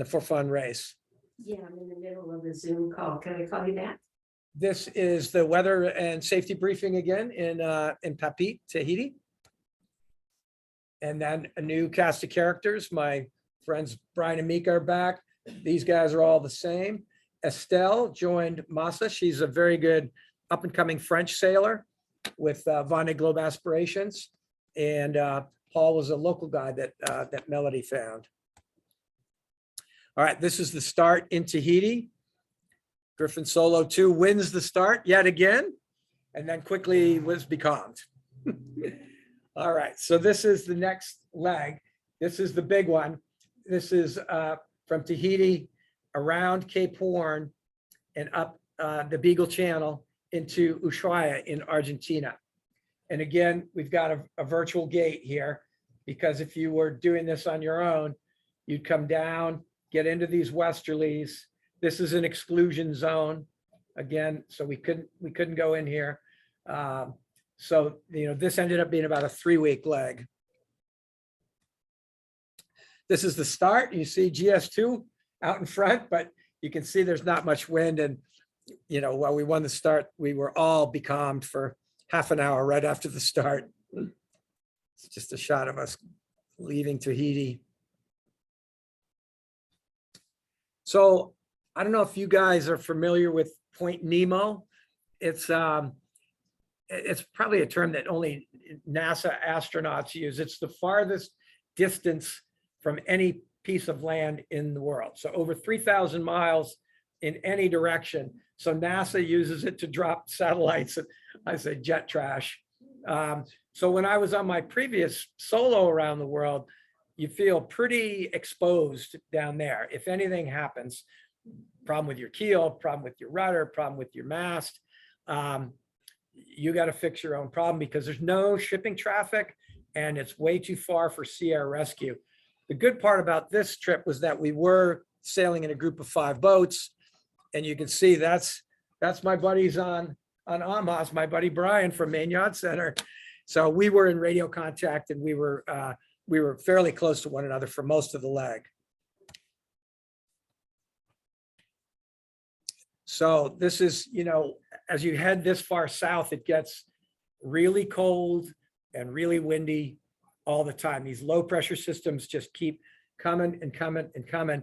for fun race. Yeah, I'm in the middle of a Zoom call. Can I call you back? This is the weather and safety briefing again in Papeete, Tahiti. And then a new cast of characters. My friends Brian and Mika are back. These guys are all the same. Estelle joined Massa. She's a very good up and coming French sailor with Vendée Globe aspirations. And Paul was a local guy that Melody found. All right, this is the start in Tahiti. Griffin Solo 2 wins the start yet again, and then quickly was becalmed. All right, so this is the next leg. This is the big one. This is from Tahiti around Cape Horn and up the Beagle Channel into Ushuaia in Argentina. And again, we've got a virtual gate here, because if you were doing this on your own, you'd come down, get into these westerlies. This is an exclusion zone again, so we couldn't go in here. So, you know, this ended up being about a 3-week leg. This is the start. You see GS2 out in front, but you can see there's not much wind. And, you know, while we won the start, we were all becalmed for half an hour right after the start. It's just a shot of us leaving Tahiti. So I don't know if you guys are familiar with Point Nemo. It's probably a term that only NASA astronauts use. It's the farthest distance from any piece of land in the world. So over 3,000 miles in any direction. So NASA uses it to drop satellites, I say jet trash. So when I was on my previous solo around the world, you feel pretty exposed down there. If anything happens, problem with your keel, problem with your rudder, problem with your mast, you got to fix your own problem, because there's no shipping traffic and it's way too far for sea air rescue. The good part about this trip was that we were sailing in a group of 5 boats, and you can see that's my buddies on Amos, my buddy Brian from Main Yacht Center. So we were in radio contact, and we were fairly close to one another for most of the leg. So this is, you know, as you head this far south, it gets really cold and really windy all the time. These low pressure systems just keep coming and coming and coming.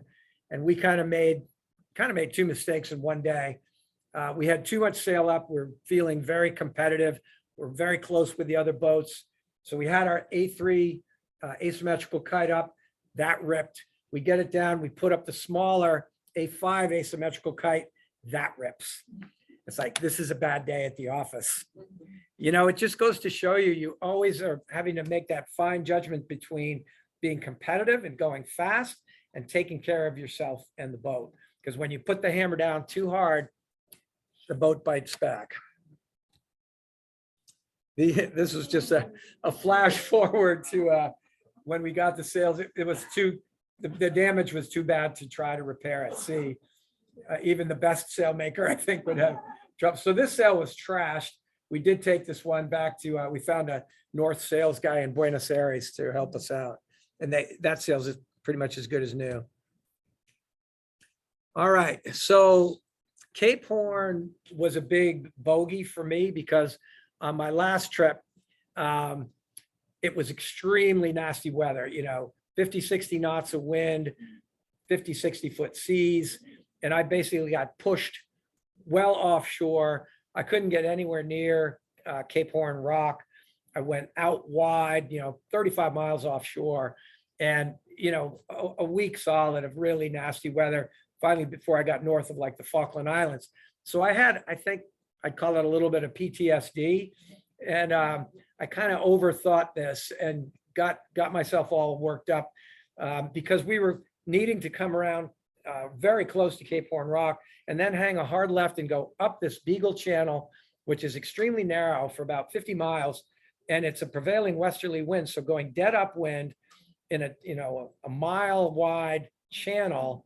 And we kind of made 2 mistakes in one day. We had too much sail up. We're feeling very competitive. We're very close with the other boats. So we had our A3 asymmetrical kite up, that ripped. We get it down, we put up the smaller A5 asymmetrical kite, that rips. It's like, this is a bad day at the office. You know, it just goes to show you, you always are having to make that fine judgment between being competitive and going fast and taking care of yourself and the boat. Because when you put the hammer down too hard, the boat bites back. This was just a flash forward to when we got the sails. It was the damage was too bad to try to repair at sea. Even the best sailmaker, I think, would have dropped. So this sail was trashed. We did take this one back to, we found a North sales guy in Buenos Aires to help us out. And that sails is pretty much as good as new. All right, so Cape Horn was a big bogey for me because on my last trip, it was extremely nasty weather, 50, 60 knots of wind, 50, 60 foot seas. And I basically got pushed well offshore. I couldn't get anywhere near Cape Horn Rock. I went out wide, 35 miles offshore, and, a week solid of really nasty weather, finally, before I got north of like the Falkland Islands. So I think I'd call it a little bit of PTSD. And I kind of overthought this and got myself all worked up because we were needing to come around very close to Cape Horn Rock and then hang a hard left and go up this Beagle Channel, which is extremely narrow for about 50 miles. And it's a prevailing westerly wind. So going dead upwind in a mile wide channel,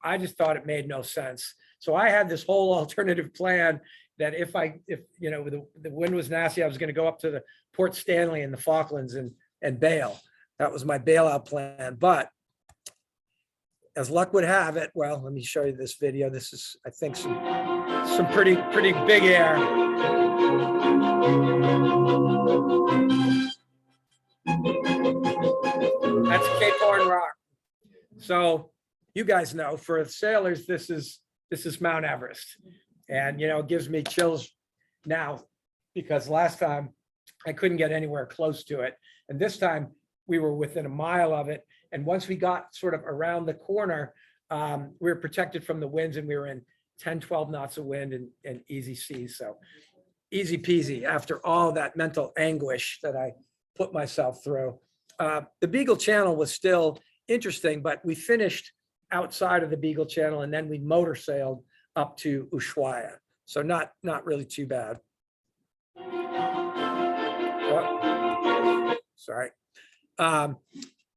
I just thought it made no sense. So I had this whole alternative plan that if the wind was nasty, I was going to go up to the Port Stanley in the Falklands and bail. That was my bailout plan. But as luck would have it, well, let me show you this video. This is, I think, some pretty big air. That's Cape Horn Rock. So you guys know, for sailors, this is Mount Everest. And, it gives me chills now because last time I couldn't get anywhere close to it. And this time we were within a mile of it. And once we got sort of around the corner, we were protected from the winds and we were in 10, 12 knots of wind and easy seas. So easy peasy after all that mental anguish that I put myself through. The Beagle Channel was still interesting, but we finished outside of the Beagle Channel and then we motor sailed up to Ushuaia. So not really too bad. Oh, sorry.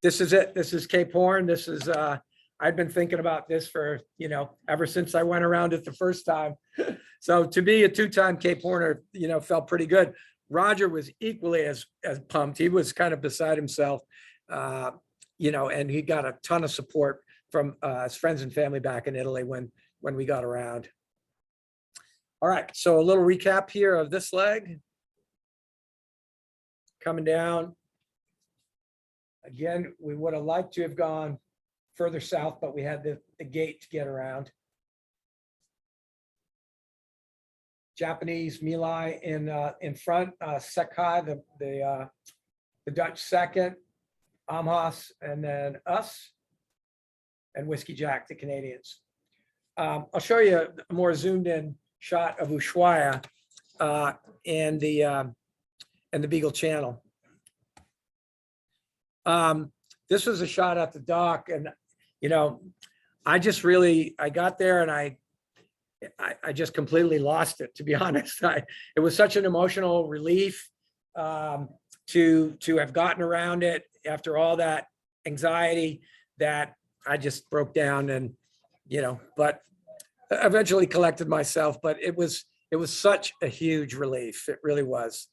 This is it. This is Cape Horn. This is, I've been thinking about this for, ever since I went around it the first time. So to be a two-time Cape Horner, felt pretty good. Roger was equally as pumped. He was kind of beside himself, and he got a ton of support from his friends and family back in Italy when we got around. All right, so a little recap here of this leg. Coming down. Again, we would have liked to have gone further south, but we had the gate to get around. Japanese Milai in front, Sekai, the Dutch second, Amhas, and then us, and Whiskey Jack, the Canadians. I'll show you a more zoomed in shot of Ushuaia and the Beagle Channel. This was a shot at the dock, and I got there and I just completely lost it, to be honest. It was such an emotional relief to have gotten around it after all that anxiety that I just broke down and, but eventually collected myself. But it was such a huge relief. It really was.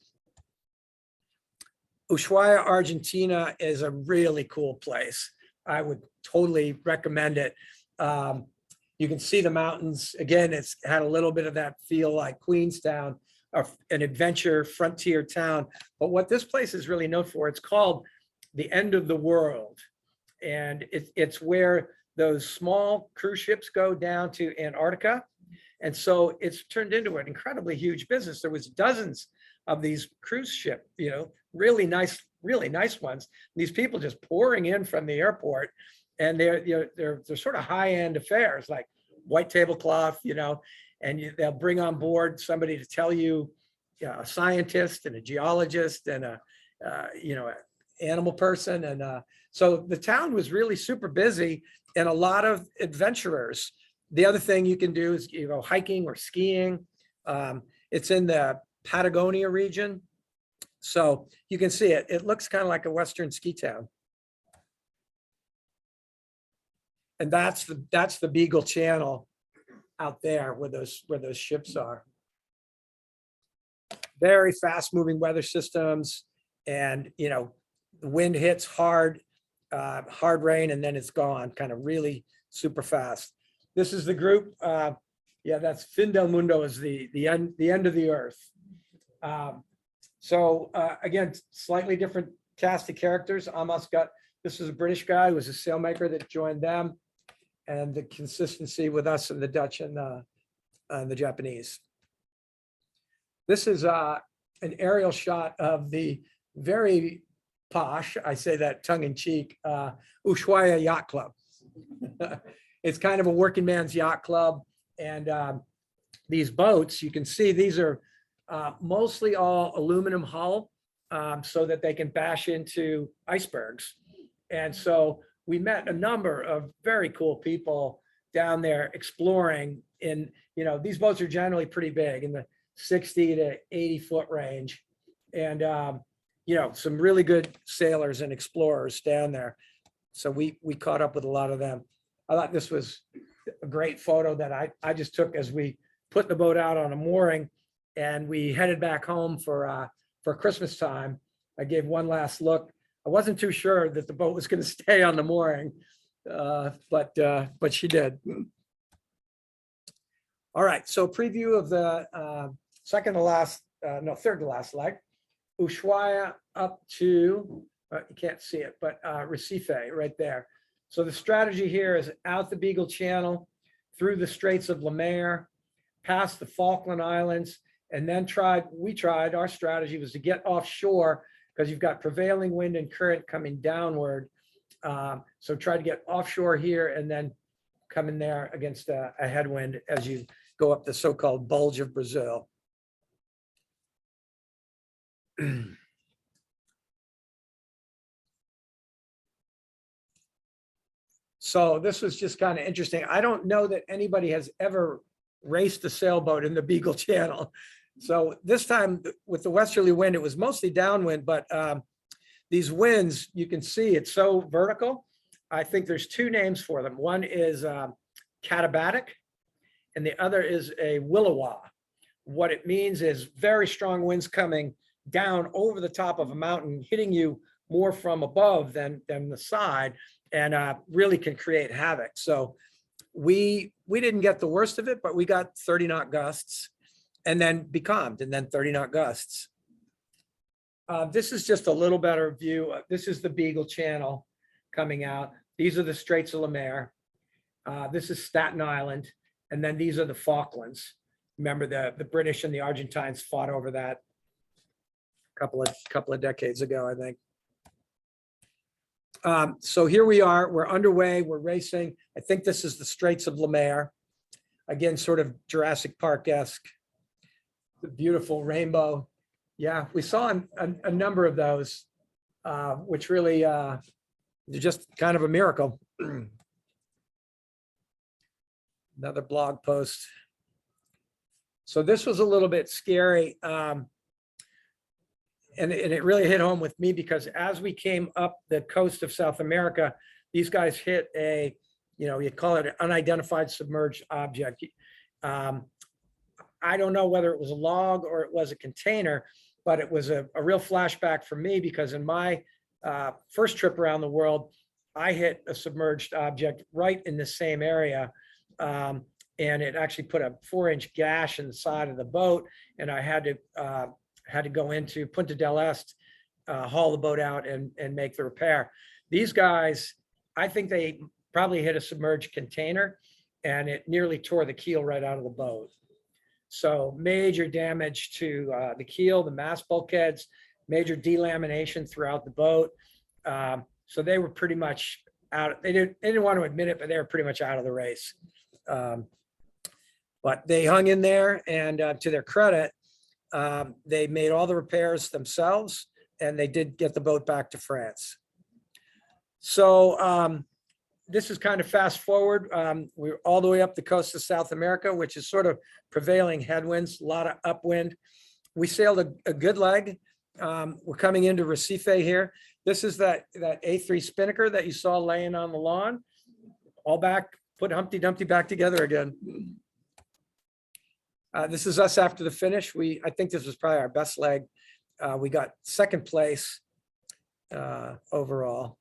Ushuaia, Argentina is a really cool place. I would totally recommend it. You can see the mountains. Again, it's had a little bit of that feel like Queenstown, an adventure frontier town. But what this place is really known for, it's called the end of the world. And it's where those small cruise ships go down to Antarctica. And so it's turned into an incredibly huge business. There was dozens of these cruise ship, really nice ones. These people just pouring in from the airport, and they're sort of high-end affairs, like white tablecloth, and they'll bring on board somebody to tell you, a scientist and a geologist and a animal person. And so the town was really super busy, and a lot of adventurers. The other thing you can do is hiking or skiing. It's in the Patagonia region. So you can see it. It looks kind of like a Western ski town. And that's the Beagle Channel out there where those ships are. Very fast moving weather systems, and the wind hits hard, hard rain, and then it's gone, kind of really super fast. This is the group. Yeah, that's Fin del Mundo, is the end of the earth. So again, slightly different cast of characters. This is a British guy who was a sailmaker that joined them, and the consistency with us and the Dutch and the Japanese. This is an aerial shot of the very posh, I say that tongue in cheek, Ushuaia Yacht Club. It's kind of a working man's yacht club. And these boats, you can see these are mostly all aluminum hull, so that they can bash into icebergs. And so we met a number of very cool people down there exploring these boats are generally pretty big, in the 60 to 80 foot range. And, some really good sailors and explorers down there. So we caught up with a lot of them. I thought this was a great photo that I just took as we put the boat out on a mooring, and we headed back home for Christmas time. I gave one last look. I wasn't too sure that the boat was going to stay on the mooring, but she did. All right, so preview of the third to last leg, Ushuaia up to, you can't see it, but Recife right there. So the strategy here is out the Beagle Channel, through the Straits of Le Maire, past the Falkland Islands, and then our strategy was to get offshore, because you've got prevailing wind and current coming downward. So try to get offshore here and then come in there against a headwind as you go up the so-called bulge of Brazil. So this was just kind of interesting. I don't know that anybody has ever raced a sailboat in the Beagle Channel. So this time with the westerly wind, it was mostly downwind, but these winds, you can see it's so vertical. I think there's two names for them. One is katabatic, and the other is a willowa. What it means is very strong winds coming down over the top of a mountain, hitting you more from above than the side, and really can create havoc. So we didn't get the worst of it, but we got 30 knot gusts, and then becalmed, and then 30 knot gusts. This is just a little better view. This is the Beagle Channel coming out. These are the Straits of Le Maire. This is Staten Island, and then these are the Falklands. Remember, the British and the Argentines fought over that a couple of decades ago, I think. So here we are, we're underway, we're racing. I think this is the Straits of Le Maire. Again, sort of Jurassic Park-esque, the beautiful rainbow. Yeah, we saw a number of those, which really they're just kind of a miracle. Another blog post. So this was a little bit scary. And it really hit home with me, because as we came up the coast of South America, these guys hit a, you call it an unidentified submerged object. I don't know whether it was a log or it was a container, but it was a real flashback for me, because in my first trip around the world, I hit a submerged object right in the same area. And it actually put a 4-inch gash in the side of the boat, and I had to go into Punta del Este, haul the boat out and make the repair. These guys, I think they probably hit a submerged container, and it nearly tore the keel right out of the boat. So major damage to the keel, the mast bulkheads, major delamination throughout the boat. So they were pretty much out. They didn't want to admit it, but they were pretty much out of the race. But they hung in there, and to their credit, they made all the repairs themselves, and they did get the boat back to France. So this is kind of fast forward. We're all the way up the coast of South America, which is sort of prevailing headwinds, a lot of upwind. We sailed a good leg. We're coming into Recife here. This is that A3 spinnaker that you saw laying on the lawn. All back, put Humpty Dumpty back together again. This is us after the finish. I think this was probably our best leg. We got second place overall.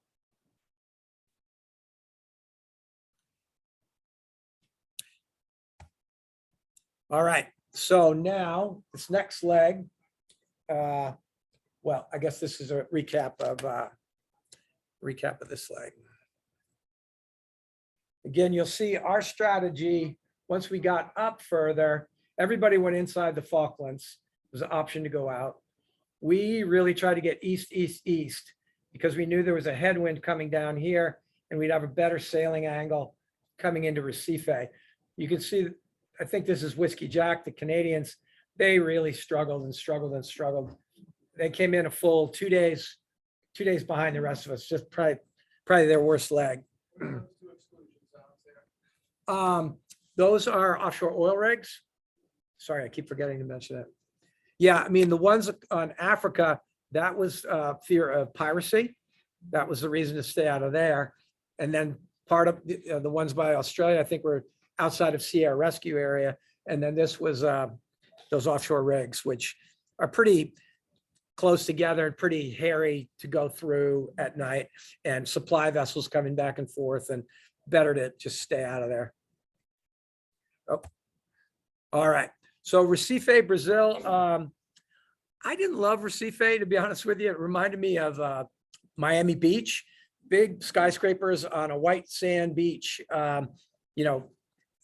All right, so now this next leg, well, I guess this is a recap of this leg. Again, you'll see our strategy. Once we got up further, everybody went inside the Falklands. There was an option to go out. We really tried to get east, east, east, because we knew there was a headwind coming down here, and we'd have a better sailing angle coming into Recife. You can see, I think this is Whiskey Jack, the Canadians, they really struggled and struggled and struggled. They came in a full 2 days behind the rest of us, just probably their worst leg. Those are offshore oil rigs. Sorry, I keep forgetting to mention that. Yeah, I mean, the ones on Africa, that was fear of piracy. That was the reason to stay out of there. And then part of the ones by Australia, I think were outside of Sea Air Rescue area. And then this was those offshore rigs, which are pretty close together and pretty hairy to go through at night, and supply vessels coming back and forth, and better to just stay out of there. Oh, all right. So Recife, Brazil. I didn't love Recife, to be honest with you. It reminded me of Miami Beach, big skyscrapers on a white sand beach. You know,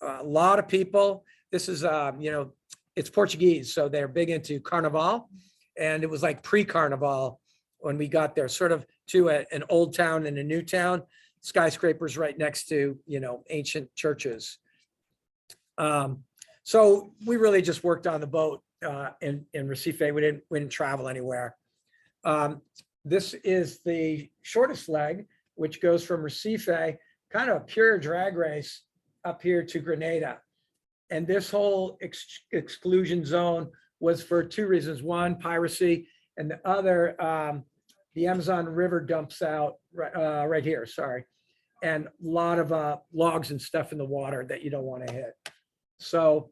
a lot of people. This is, you know, it's Portuguese, so they're big into Carnival. And it was like pre-Carnival when we got there, sort of to an old town and a new town, skyscrapers right next to, you know, ancient churches. So we really just worked on the boat in Recife. We didn't travel anywhere. This is the shortest leg, which goes from Recife, kind of a pure drag race up here to Grenada. And this whole exclusion zone was for two reasons. One, piracy, and the other, the Amazon River dumps out right here, sorry. And a lot of logs and stuff in the water that you don't want to hit. So,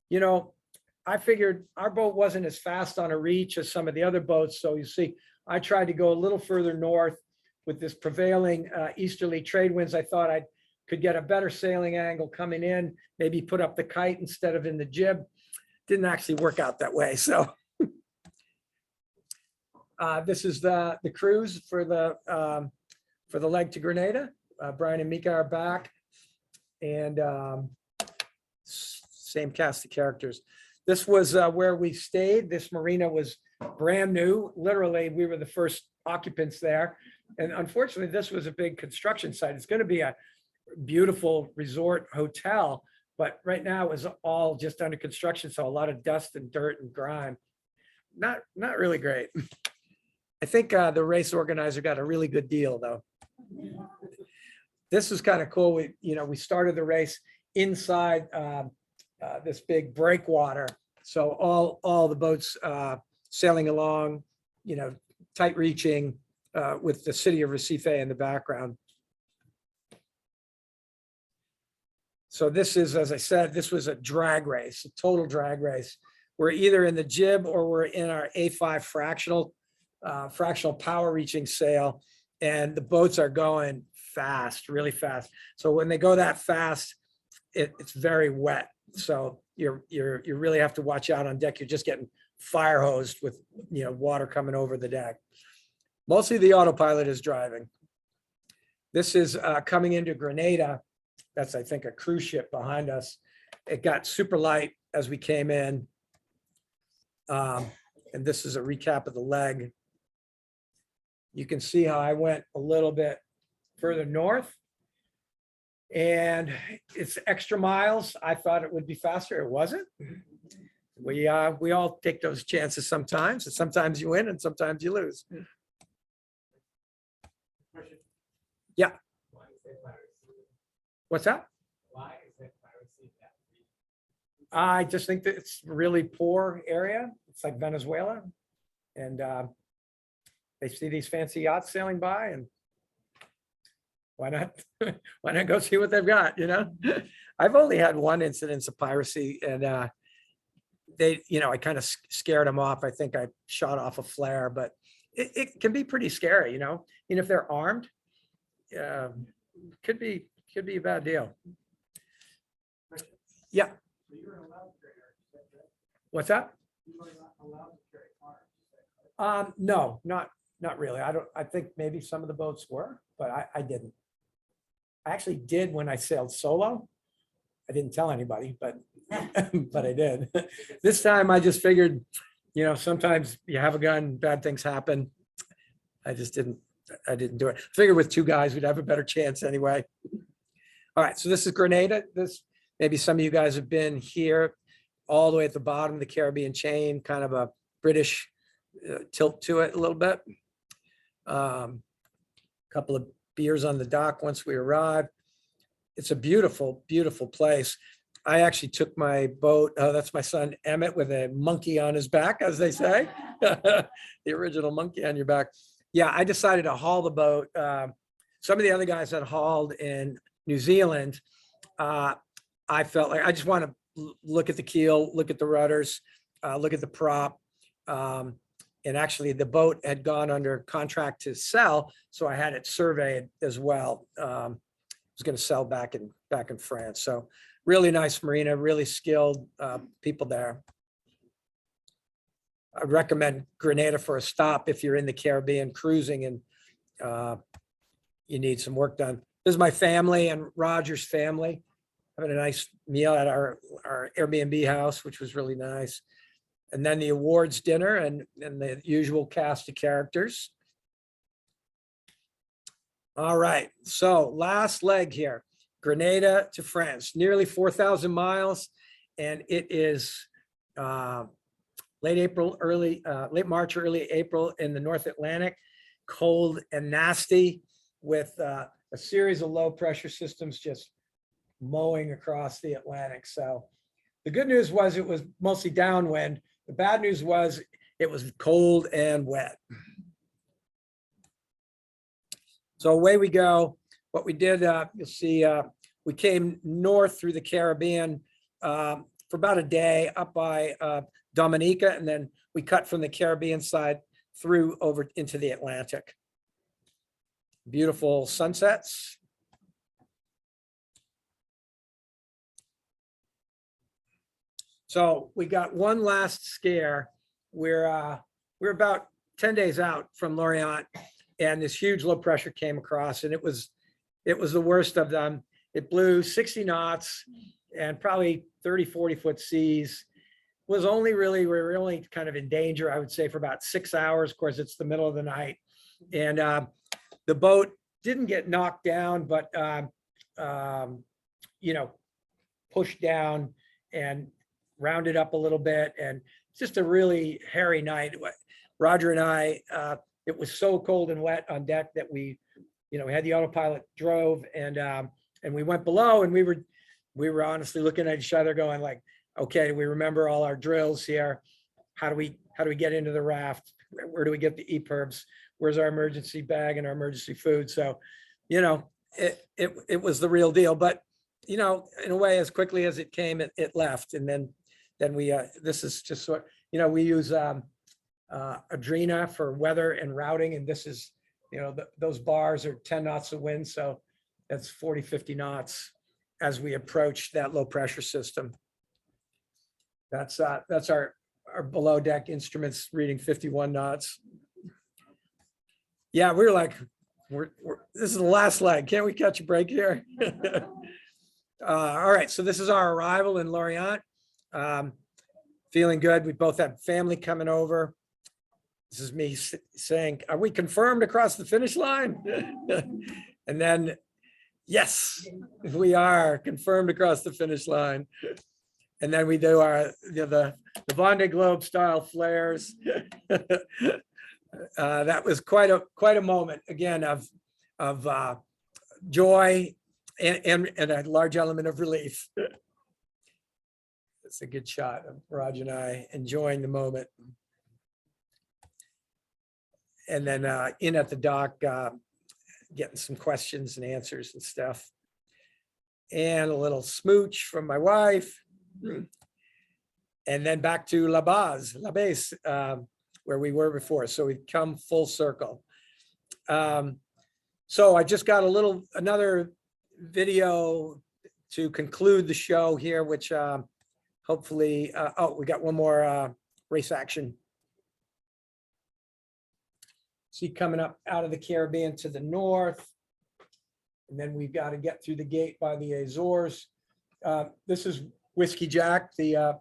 you know, I figured our boat wasn't as fast on a reach as some of the other boats. So you see, I tried to go a little further north with this prevailing easterly trade winds. I thought I could get a better sailing angle coming in, maybe put up the kite instead of in the jib. Didn't actually work out that way. So this is the cruise for the leg to Grenada. Brian and Mika are back, and same cast of characters. This was where we stayed. This marina was brand new. Literally, we were the first occupants there. And unfortunately, this was a big construction site. It's going to be a beautiful resort hotel, but right now it was all just under construction. So a lot of dust and dirt and grime. Not really great. I think the race organizer got a really good deal though. This is kind of cool. We started the race inside this big breakwater. So all the boats sailing along, tight reaching with the city of Recife in the background. So this is, as I said, this was a drag race, a total drag race. We're either in the jib or we're in our A5 fractional power reaching sail, and the boats are going fast, really fast. So when they go that fast, it's very wet. So you really have to watch out on deck. You're just getting fire hosed with water coming over the deck. Mostly the autopilot is driving. This is coming into Grenada. That's, I think, a cruise ship behind us. It got super light as we came in. And this is a recap of the leg. You can see how I went a little bit further north. And it's extra miles. I thought it would be faster. It wasn't. We all take those chances sometimes, and sometimes you win and sometimes you lose. Yeah. What's that? I just think that it's a really poor area. It's like Venezuela. And they see these fancy yachts sailing by, and why not? Why not go see what they've got, you know? I've only had one incidence of piracy, and I kind of scared them off. I think I shot off a flare, but it can be pretty scary, you know? And if they're armed, could be a bad deal. Yeah. What's that? No, not really. I think maybe some of the boats were, but I didn't. I actually did when I sailed solo. I didn't tell anybody, but but I did. This time I just figured, you know, sometimes you have a gun, bad things happen. I didn't do it. Figured with two guys we'd have a better chance anyway. All right, so this is Grenada. Maybe some of you guys have been here, all the way at the bottom of the Caribbean chain, kind of a British tilt to it a little bit. Couple of beers on the dock once we arrived. It's a beautiful, beautiful place. I actually took my boat. Oh, that's my son Emmett with a monkey on his back, as they say. The original monkey on your back. Yeah, I decided to haul the boat. Some of the other guys had hauled in New Zealand. I felt like I just want to look at the keel, look at the rudders, look at the prop. And actually the boat had gone under contract to sell, so I had it surveyed as well. I was going to sell back in France. So really nice marina, really skilled people there. I recommend Grenada for a stop if you're in the Caribbean cruising and you need some work done. This is my family and Roger's family having a nice meal at our Airbnb house, which was really nice. And then the awards dinner and the usual cast of characters. All right, so last leg here, Grenada to France, nearly 4,000 miles. And it is late March, early April in the North Atlantic, cold and nasty with a series of low pressure systems just mowing across the Atlantic. So the good news was it was mostly downwind. The bad news was it was cold and wet. So away we go. What we did, you'll see, we came north through the Caribbean for about a day up by Dominica, and then we cut from the Caribbean side through over into the Atlantic. Beautiful sunsets. So we got one last scare. We're about 10 days out from Lorient, and this huge low pressure came across, and it was the worst of them. It blew 60 knots and probably 30, 40-foot seas. We were only kind of in danger, I would say, for about 6 hours. Of course, it's the middle of the night. And the boat didn't get knocked down, but, pushed down and rounded up a little bit. And just a really hairy night. Roger and I, it was so cold and wet on deck that we had the autopilot, drove, and we went below, and we were honestly looking at each other going like, okay, we remember all our drills here. How do we get into the raft? Where do we get the EPIRBs? Where's our emergency bag and our emergency food? So, it was the real deal, but in a way, as quickly as it came, it left. And then we, this is just sort, we use Adrena for weather and routing. And this is, those bars are 10 knots of wind. So that's 40, 50 knots as we approach that low pressure system. That's our below deck instruments reading 51 knots. Yeah, we're like, this is the last leg. Can't we catch a break here? All right, so this is our arrival in Lorient. Feeling good. We both had family coming over. This is me saying, are we confirmed across the finish line? And then, yes, we are confirmed across the finish line. And then we do our, the Vendée Globe style flares. That was quite a moment, again, of joy and a large element of relief. It's a good shot of Raj and I enjoying the moment. And then in at the dock, getting some questions and answers and stuff. And a little smooch from my wife. And then back to La Base, where we were before. So we've come full circle. So I just got another video to conclude the show here, which hopefully, we got one more race action. See coming up out of the Caribbean to the north. And then we've got to get through the gate by the Azores. This is Whiskey Jack, the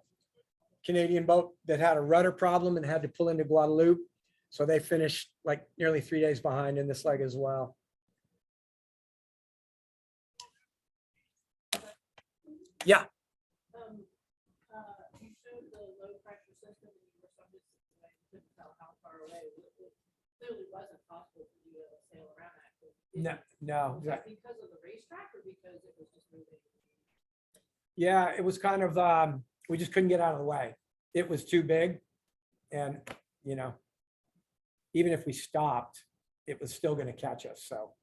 Canadian boat that had a rudder problem and had to pull into Guadeloupe. So they finished like nearly 3 days behind in this leg as well. Yeah. You showed the low pressure system and you were subject to, I couldn't tell how far away. It clearly wasn't possible for you to sail around that. No. Was that because of the racetrack or because it was just moving? Yeah, it was kind of, we just couldn't get out of the way. It was too big. And, you know, even if we stopped, it was still going to catch us. So,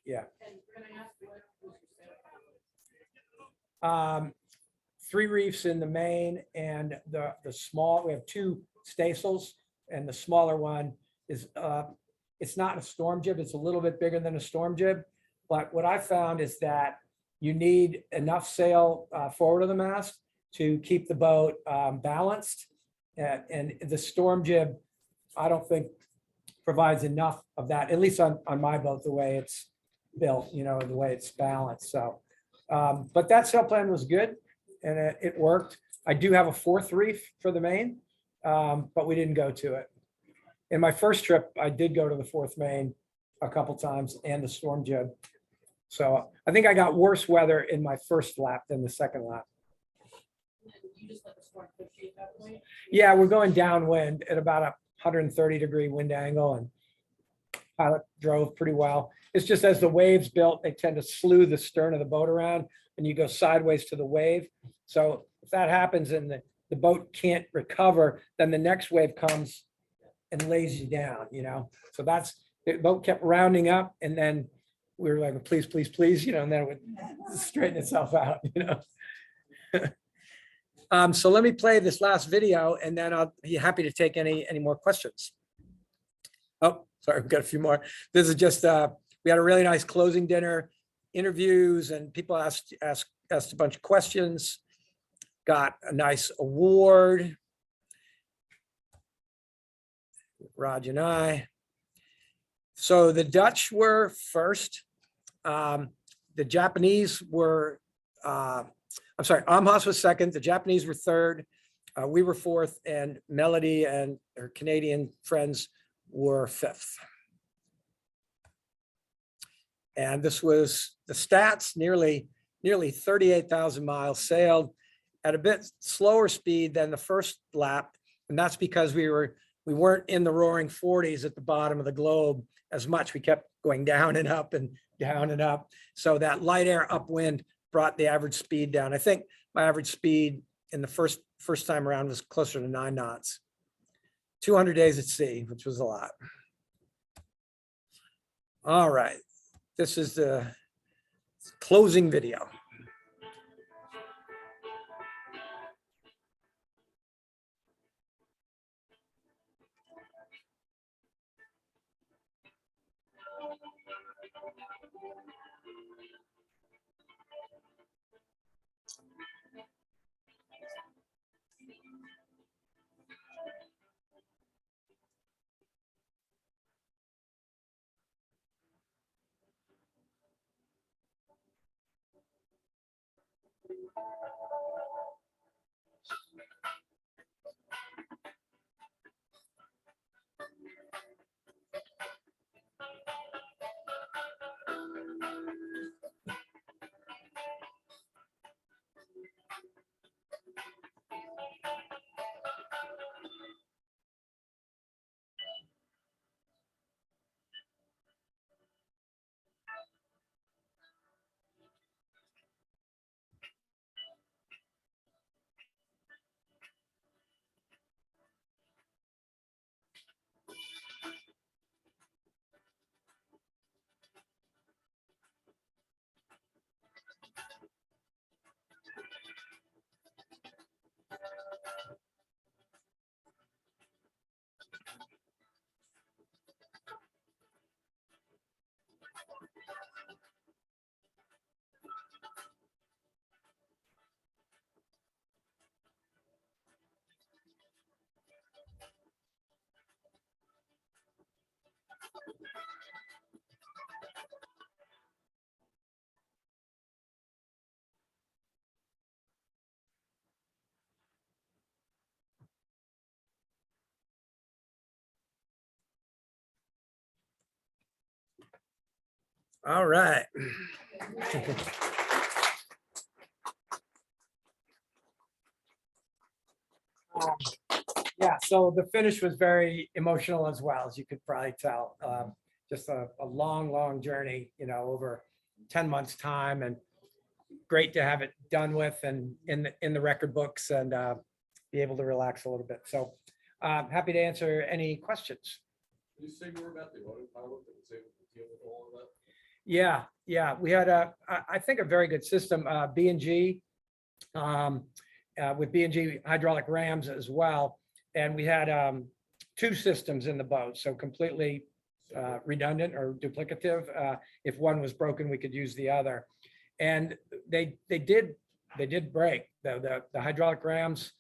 yeah. And can I ask what was your sail? 3 reefs in the main, and the small, we have 2 staysails, and the smaller one is, it's not a storm jib. It's a little bit bigger than a storm jib. But what I found is that you need enough sail forward of the mast to keep the boat balanced. And the storm jib, I don't think provides enough of that, at least on my boat, the way it's built, you know, the way it's balanced. So, but that sail plan was good and it worked. I do have a 4th reef for the main, but we didn't go to it. In my first trip, I did go to the 4th main a couple times and the storm jib. So I think I got worse weather in my first lap than the second lap. You just let the storm push you at that point? Yeah, we're going downwind at about a 130-degree wind angle, and pilot drove pretty well. It's just as the waves built, they tend to slew the stern of the boat around and you go sideways to the wave. So if that happens and the boat can't recover, then the next wave comes and lays you down, you know? So that's, the boat kept rounding up and then we were like, please, please, please, you know, and then it would straighten itself out, you know? So let me play this last video and then I'll be happy to take any more questions. Oh, sorry, we've got a few more. This is just, we had a really nice closing dinner, interviews, and people asked a bunch of questions, got a nice award. Raj and I. So the Dutch were first. The Japanese were, I'm sorry, Amhas was second. The Japanese were third. We were fourth, and Melody and her Canadian friends were fifth. And this was the stats, nearly 38,000 miles sailed at a bit slower speed than the first lap. And that's because we weren't in the roaring 40s at the bottom of the globe as much. We kept going down and up and down and up. So that light air upwind brought the average speed down. I think my average speed in the first time around was closer to 9 knots. 200 days at sea, which was a lot. All right, this is the closing video. All right. Yeah, so the finish was very emotional as well, as you could probably tell. Just a long, long journey, you know, over 10 months' time, and great to have it done with and in the record books, and be able to relax a little bit. So happy to answer any questions. Can you say more about the autopilot that was able to deal with all of that? Yeah, we had I think a very good system, B&G, with B&G hydraulic rams as well. And we had 2 systems in the boat, so completely redundant or duplicative. If one was broken, we could use the other. And they did break. The hydraulic rams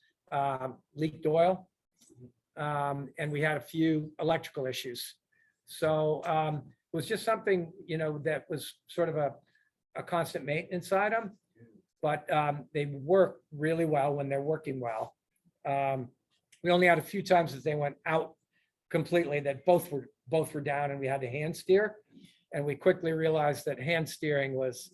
leaked oil, and we had a few electrical issues. So it was just something, you know, that was sort of a constant maintenance item, but they work really well when they're working well. We only had a few times that they went out completely, that both were down, and we had to hand steer. And we quickly realized that hand steering was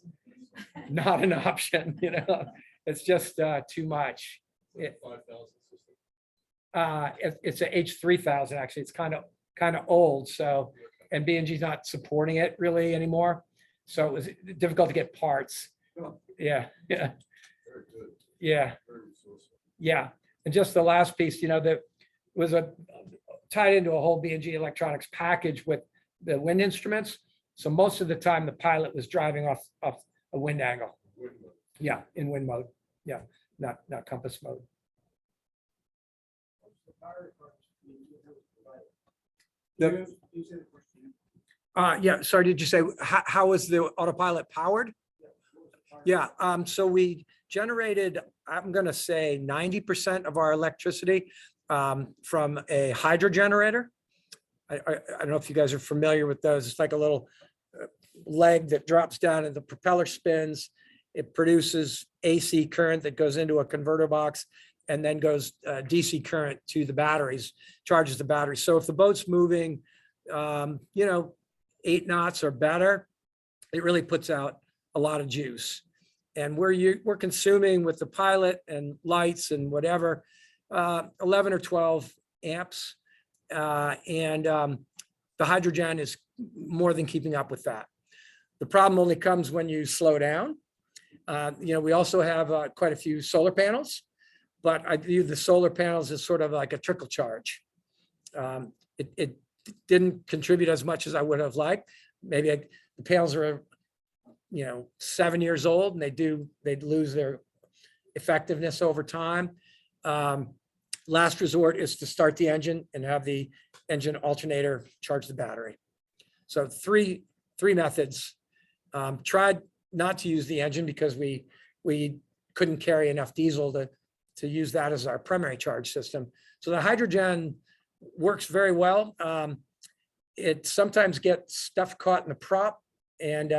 not an option, you know, it's just too much. 5,000 system. It's a H3000, actually. It's kind of old, so, and B&G's not supporting it really anymore. So it was difficult to get parts. Yeah. Very good. Yeah. Very resourceful. Yeah, and just the last piece, you know, that was tied into a whole B&G electronics package with the wind instruments. So most of the time, the pilot was driving off a wind angle. Windmill. Yeah, in wind mode. Yeah, not compass mode. Yeah, sorry, did you say, how was the autopilot powered? Yeah, so we generated, I'm gonna say 90% of our electricity from a hydro generator. I don't know if you guys are familiar with those. It's like a little leg that drops down and the propeller spins. It produces AC current that goes into a converter box and then goes DC current to the batteries, charges the batteries. So if the boat's moving, you know, 8 knots or better, it really puts out a lot of juice. And we're consuming with the pilot and lights and whatever, 11 or 12 amps. And the hydrogen is more than keeping up with that. The problem only comes when you slow down. You know, we also have quite a few solar panels, but I view the solar panels as sort of like a trickle charge. It didn't contribute as much as I would have liked. Maybe the panels are, you know, 7 years old, and they'd lose their effectiveness over time. Last resort is to start the engine and have the engine alternator charge the battery. So three methods. Tried not to use the engine because we couldn't carry enough diesel to use that as our primary charge system. So the hydrogen works very well. It sometimes gets stuff caught in the prop, and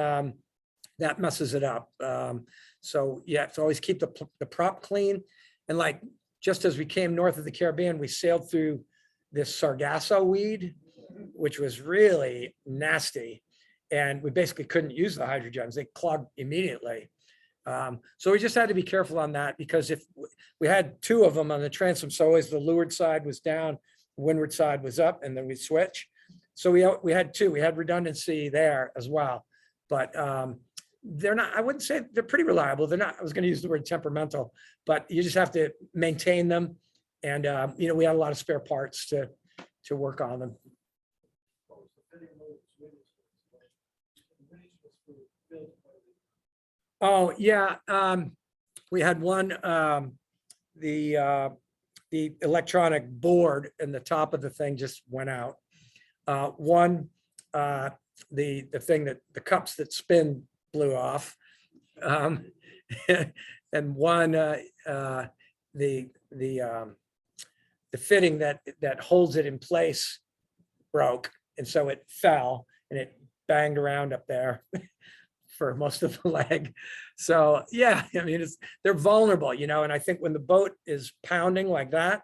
that messes it up. So you have to always keep the prop clean. And like, just as we came north of the Caribbean, we sailed through this sargasso weed, which was really nasty. And we basically couldn't use the hydrogens. They clogged immediately. So we just had to be careful on that, because if we had 2 of them on the transom, so always the leeward side was down, the windward side was up, and then we switch. So we had 2, we had redundancy there as well. But they're not, I wouldn't say, they're pretty reliable. They're not, I was going to use the word temperamental, but you just have to maintain them. And, you know, we had a lot of spare parts to work on them. Oh, yeah. We had one, the electronic board in the top of the thing just went out. One, the thing that the cups that spin blew off. And one, the fitting that holds it in place broke. And so it fell and it banged around up there for most of the leg. So yeah, I mean, they're vulnerable, you know, and I think when the boat is pounding like that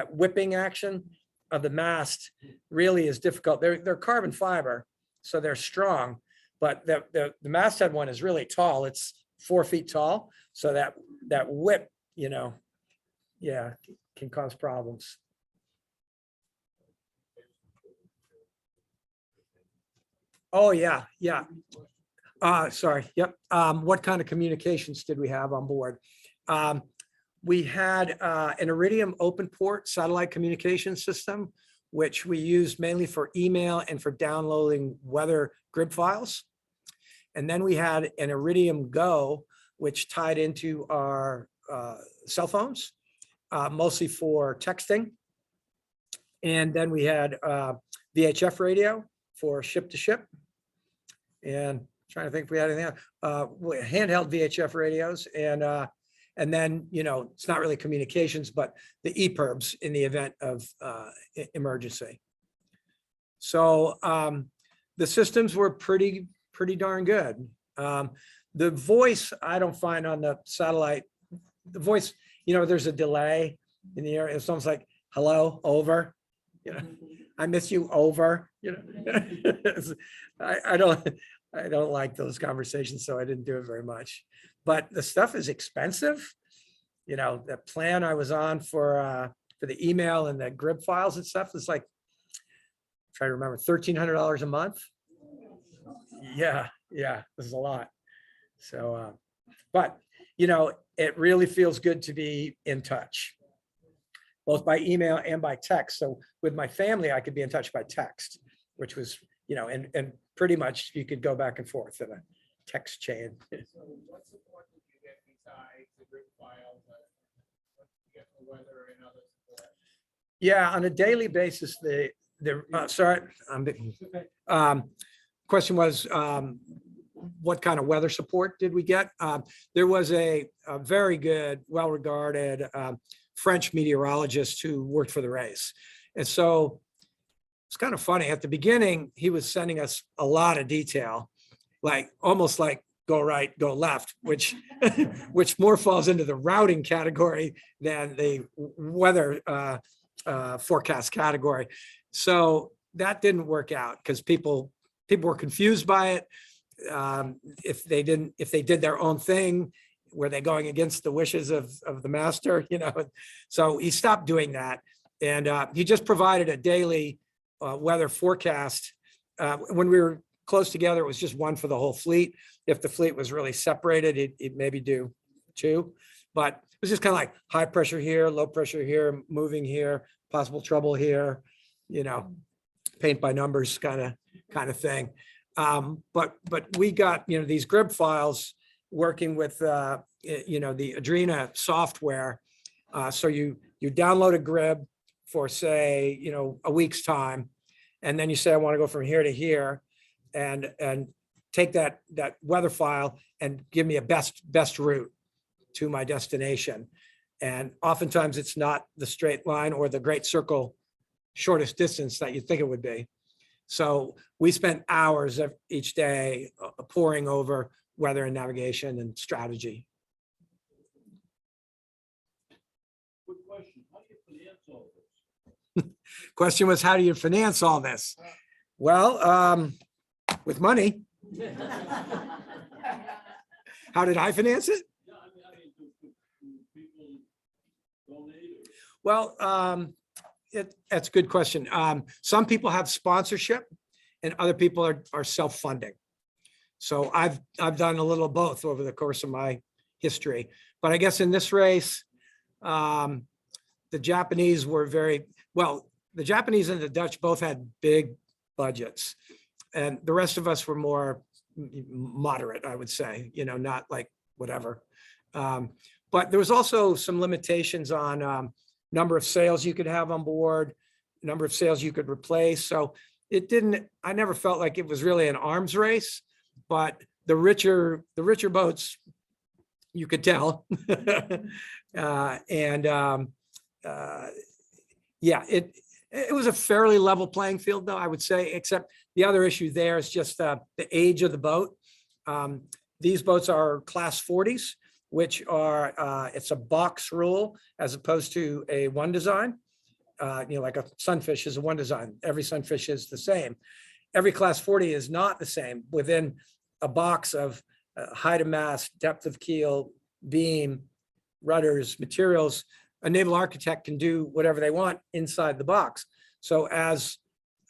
whipping action of the mast really is difficult. They're carbon fiber, so they're strong, But the masthead one is really tall. It's 4 feet tall. So that whip, yeah, can cause problems. Oh, yeah, yeah. Sorry, yep. What kind of communications did we have on board? We had an Iridium open port satellite communication system, which we used mainly for email and for downloading weather grid files. And then we had an Iridium Go, which tied into our cell phones, mostly for texting. And then we had VHF radio for ship to ship. And trying to think if we had anything else. Handheld VHF radios. And then, it's not really communications, but the EPIRBs in the event of emergency. So the systems were pretty darn good. The voice, I don't find on the satellite, the voice, there's a delay in the air. It's almost like, hello, over, I miss you, over, I don't like those conversations, so I didn't do it very much. But the stuff is expensive. The plan I was on for the email and the grid files and stuff is like, try to remember, $1,300 a month. Yeah, this is a lot. So, but it really feels good to be in touch, both by email and by text. So with my family, I could be in touch by text, which was, and pretty much you could go back and forth in a text chain. So what support did you get besides the grid files? What did you get for weather and other support? Yeah, on a daily basis, question was, what kind of weather support did we get? There was a very good, well-regarded French meteorologist who worked for the race. And so it's kind of funny. At the beginning, he was sending us a lot of detail, like almost like go right, go left, which more falls into the routing category than the weather forecast category. So that didn't work out because people were confused by it. If they did their own thing, were they going against the wishes of the master? So he stopped doing that, and he just provided a daily weather forecast. When we were close together, it was just one for the whole fleet. If the fleet was really separated, he'd maybe do 2, but it was just kind of like high pressure here, low pressure here, moving here, possible trouble here, paint by numbers kind of thing. But we got, these grid files working with, the Adrena software. So you download a grid for, say, a week's time. And then you say, I want to go from here to here, and take that weather file and give me a best route to my destination. And oftentimes it's not the straight line or the great circle shortest distance that you think it would be. So we spent hours of each day poring over weather and navigation and strategy. Good question. How do you finance all this? Question was, how do you finance all this? Well, with money. How did I finance it? Yeah, I mean, do people donate? Well, that's a good question. Some people have sponsorship and other people are self-funding. So I've done a little of both over the course of my history. But I guess in this race, the Japanese were the Japanese and the Dutch both had big budgets. And the rest of us were more moderate, I would say, not like whatever. But there was also some limitations on number of sails you could have on board, number of sails you could replace. So I never felt like it was really an arms race, but the richer boats, you could tell. Yeah, it was a fairly level playing field, though, I would say, except the other issue there is just the age of the boat. These boats are class 40s, which are, it's a box rule as opposed to a one design. Like a Sunfish is a one design. Every Sunfish is the same. every class 40 is not the same within a box of height of mast, depth of keel, beam, rudders, materials. A naval architect can do whatever they want inside the box. So as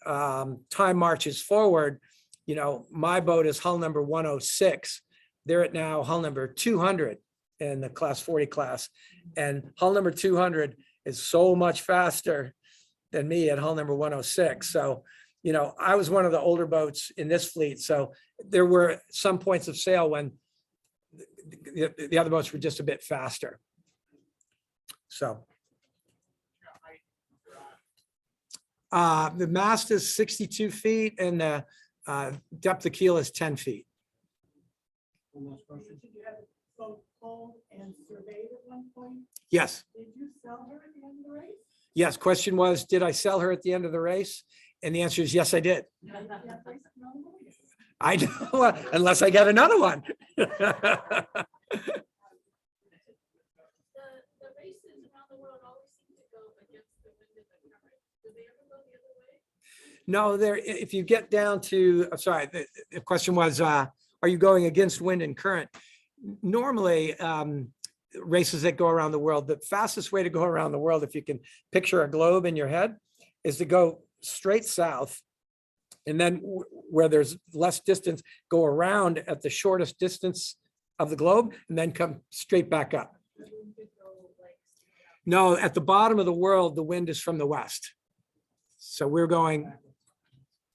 time marches forward, you know, my boat is hull number 106. They're at now hull number 200 in the class 40 class. And hull number 200 is so much faster than me at hull number 106. So, you know, I was one of the older boats in this fleet. So there were some points of sail when the other boats were just a bit faster. So the mast is 62 feet and the depth of keel is 10 feet. One last question. Did you have it both pulled and surveyed at one point? Yes, Did you sell her at the end of the race? yes. Question was, did I sell her at the end of the race? And the answer is yes, I did. Yeah, race another one? I know, unless I get another one. The races around the world always seem to go against the wind and the current. Do they ever go the other way? No, there, if you get down to, I'm sorry, the question was, are you going against wind and current? Normally, races that go around the world, the fastest way to go around the world, if you can picture a globe in your head, is to go straight south. And then where there's less distance, go around at the shortest distance of the globe and then come straight back up. No, at the bottom of the world, the wind is from the west. So we're going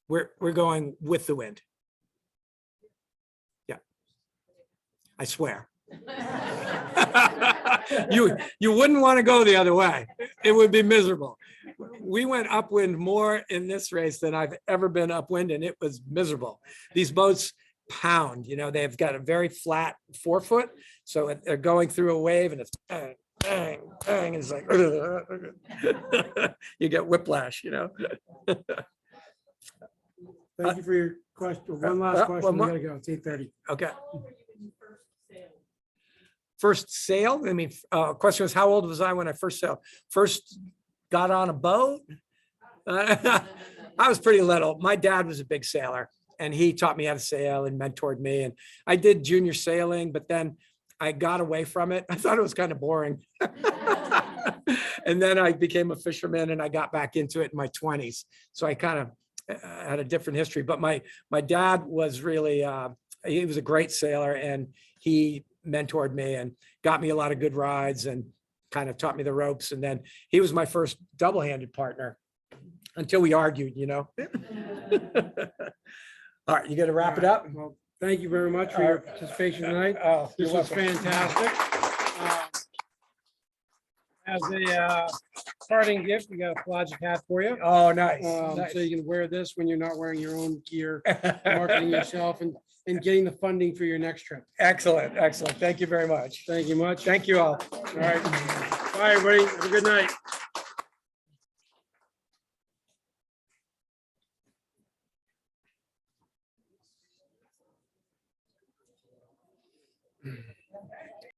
with the wind. Yeah. I swear. You wouldn't want to go the other way. It would be miserable. We went upwind more in this race than I've ever been upwind, and it was miserable. These boats pound, you know, they've got a very flat forefoot. So they're going through a wave and it's bang, bang, bang. And it's like, you get whiplash, you know. Thank you for your question. One last question. We more. gotta go. It's 8:30. Okay. How old were you when you first sailed? First sail, I mean, question was, how old was I when I first sailed? First got on a boat? I was pretty little. My dad was a big sailor and he taught me how to sail and mentored me. And I did junior sailing, but then I got away from it. I thought it was kind of boring. And then I became a fisherman and I got back into it in my 20s. So I kind of had a different history, but my dad was really, he was a great sailor and he mentored me and got me a lot of good rides and kind of taught me the ropes. And then he was my first double-handed partner until we argued, you know. All right, you got to wrap it up. Well, thank you very much for your participation tonight. Oh, This you're was welcome. fantastic. As a parting gift, we got a Pelagic hat for you. Oh, nice. So you can wear this when you're not wearing your own gear, marketing yourself and getting the funding for your next trip. Excellent, excellent. Thank you very much. Thank you much. Thank you all. All right. Bye, everybody. Have a good night.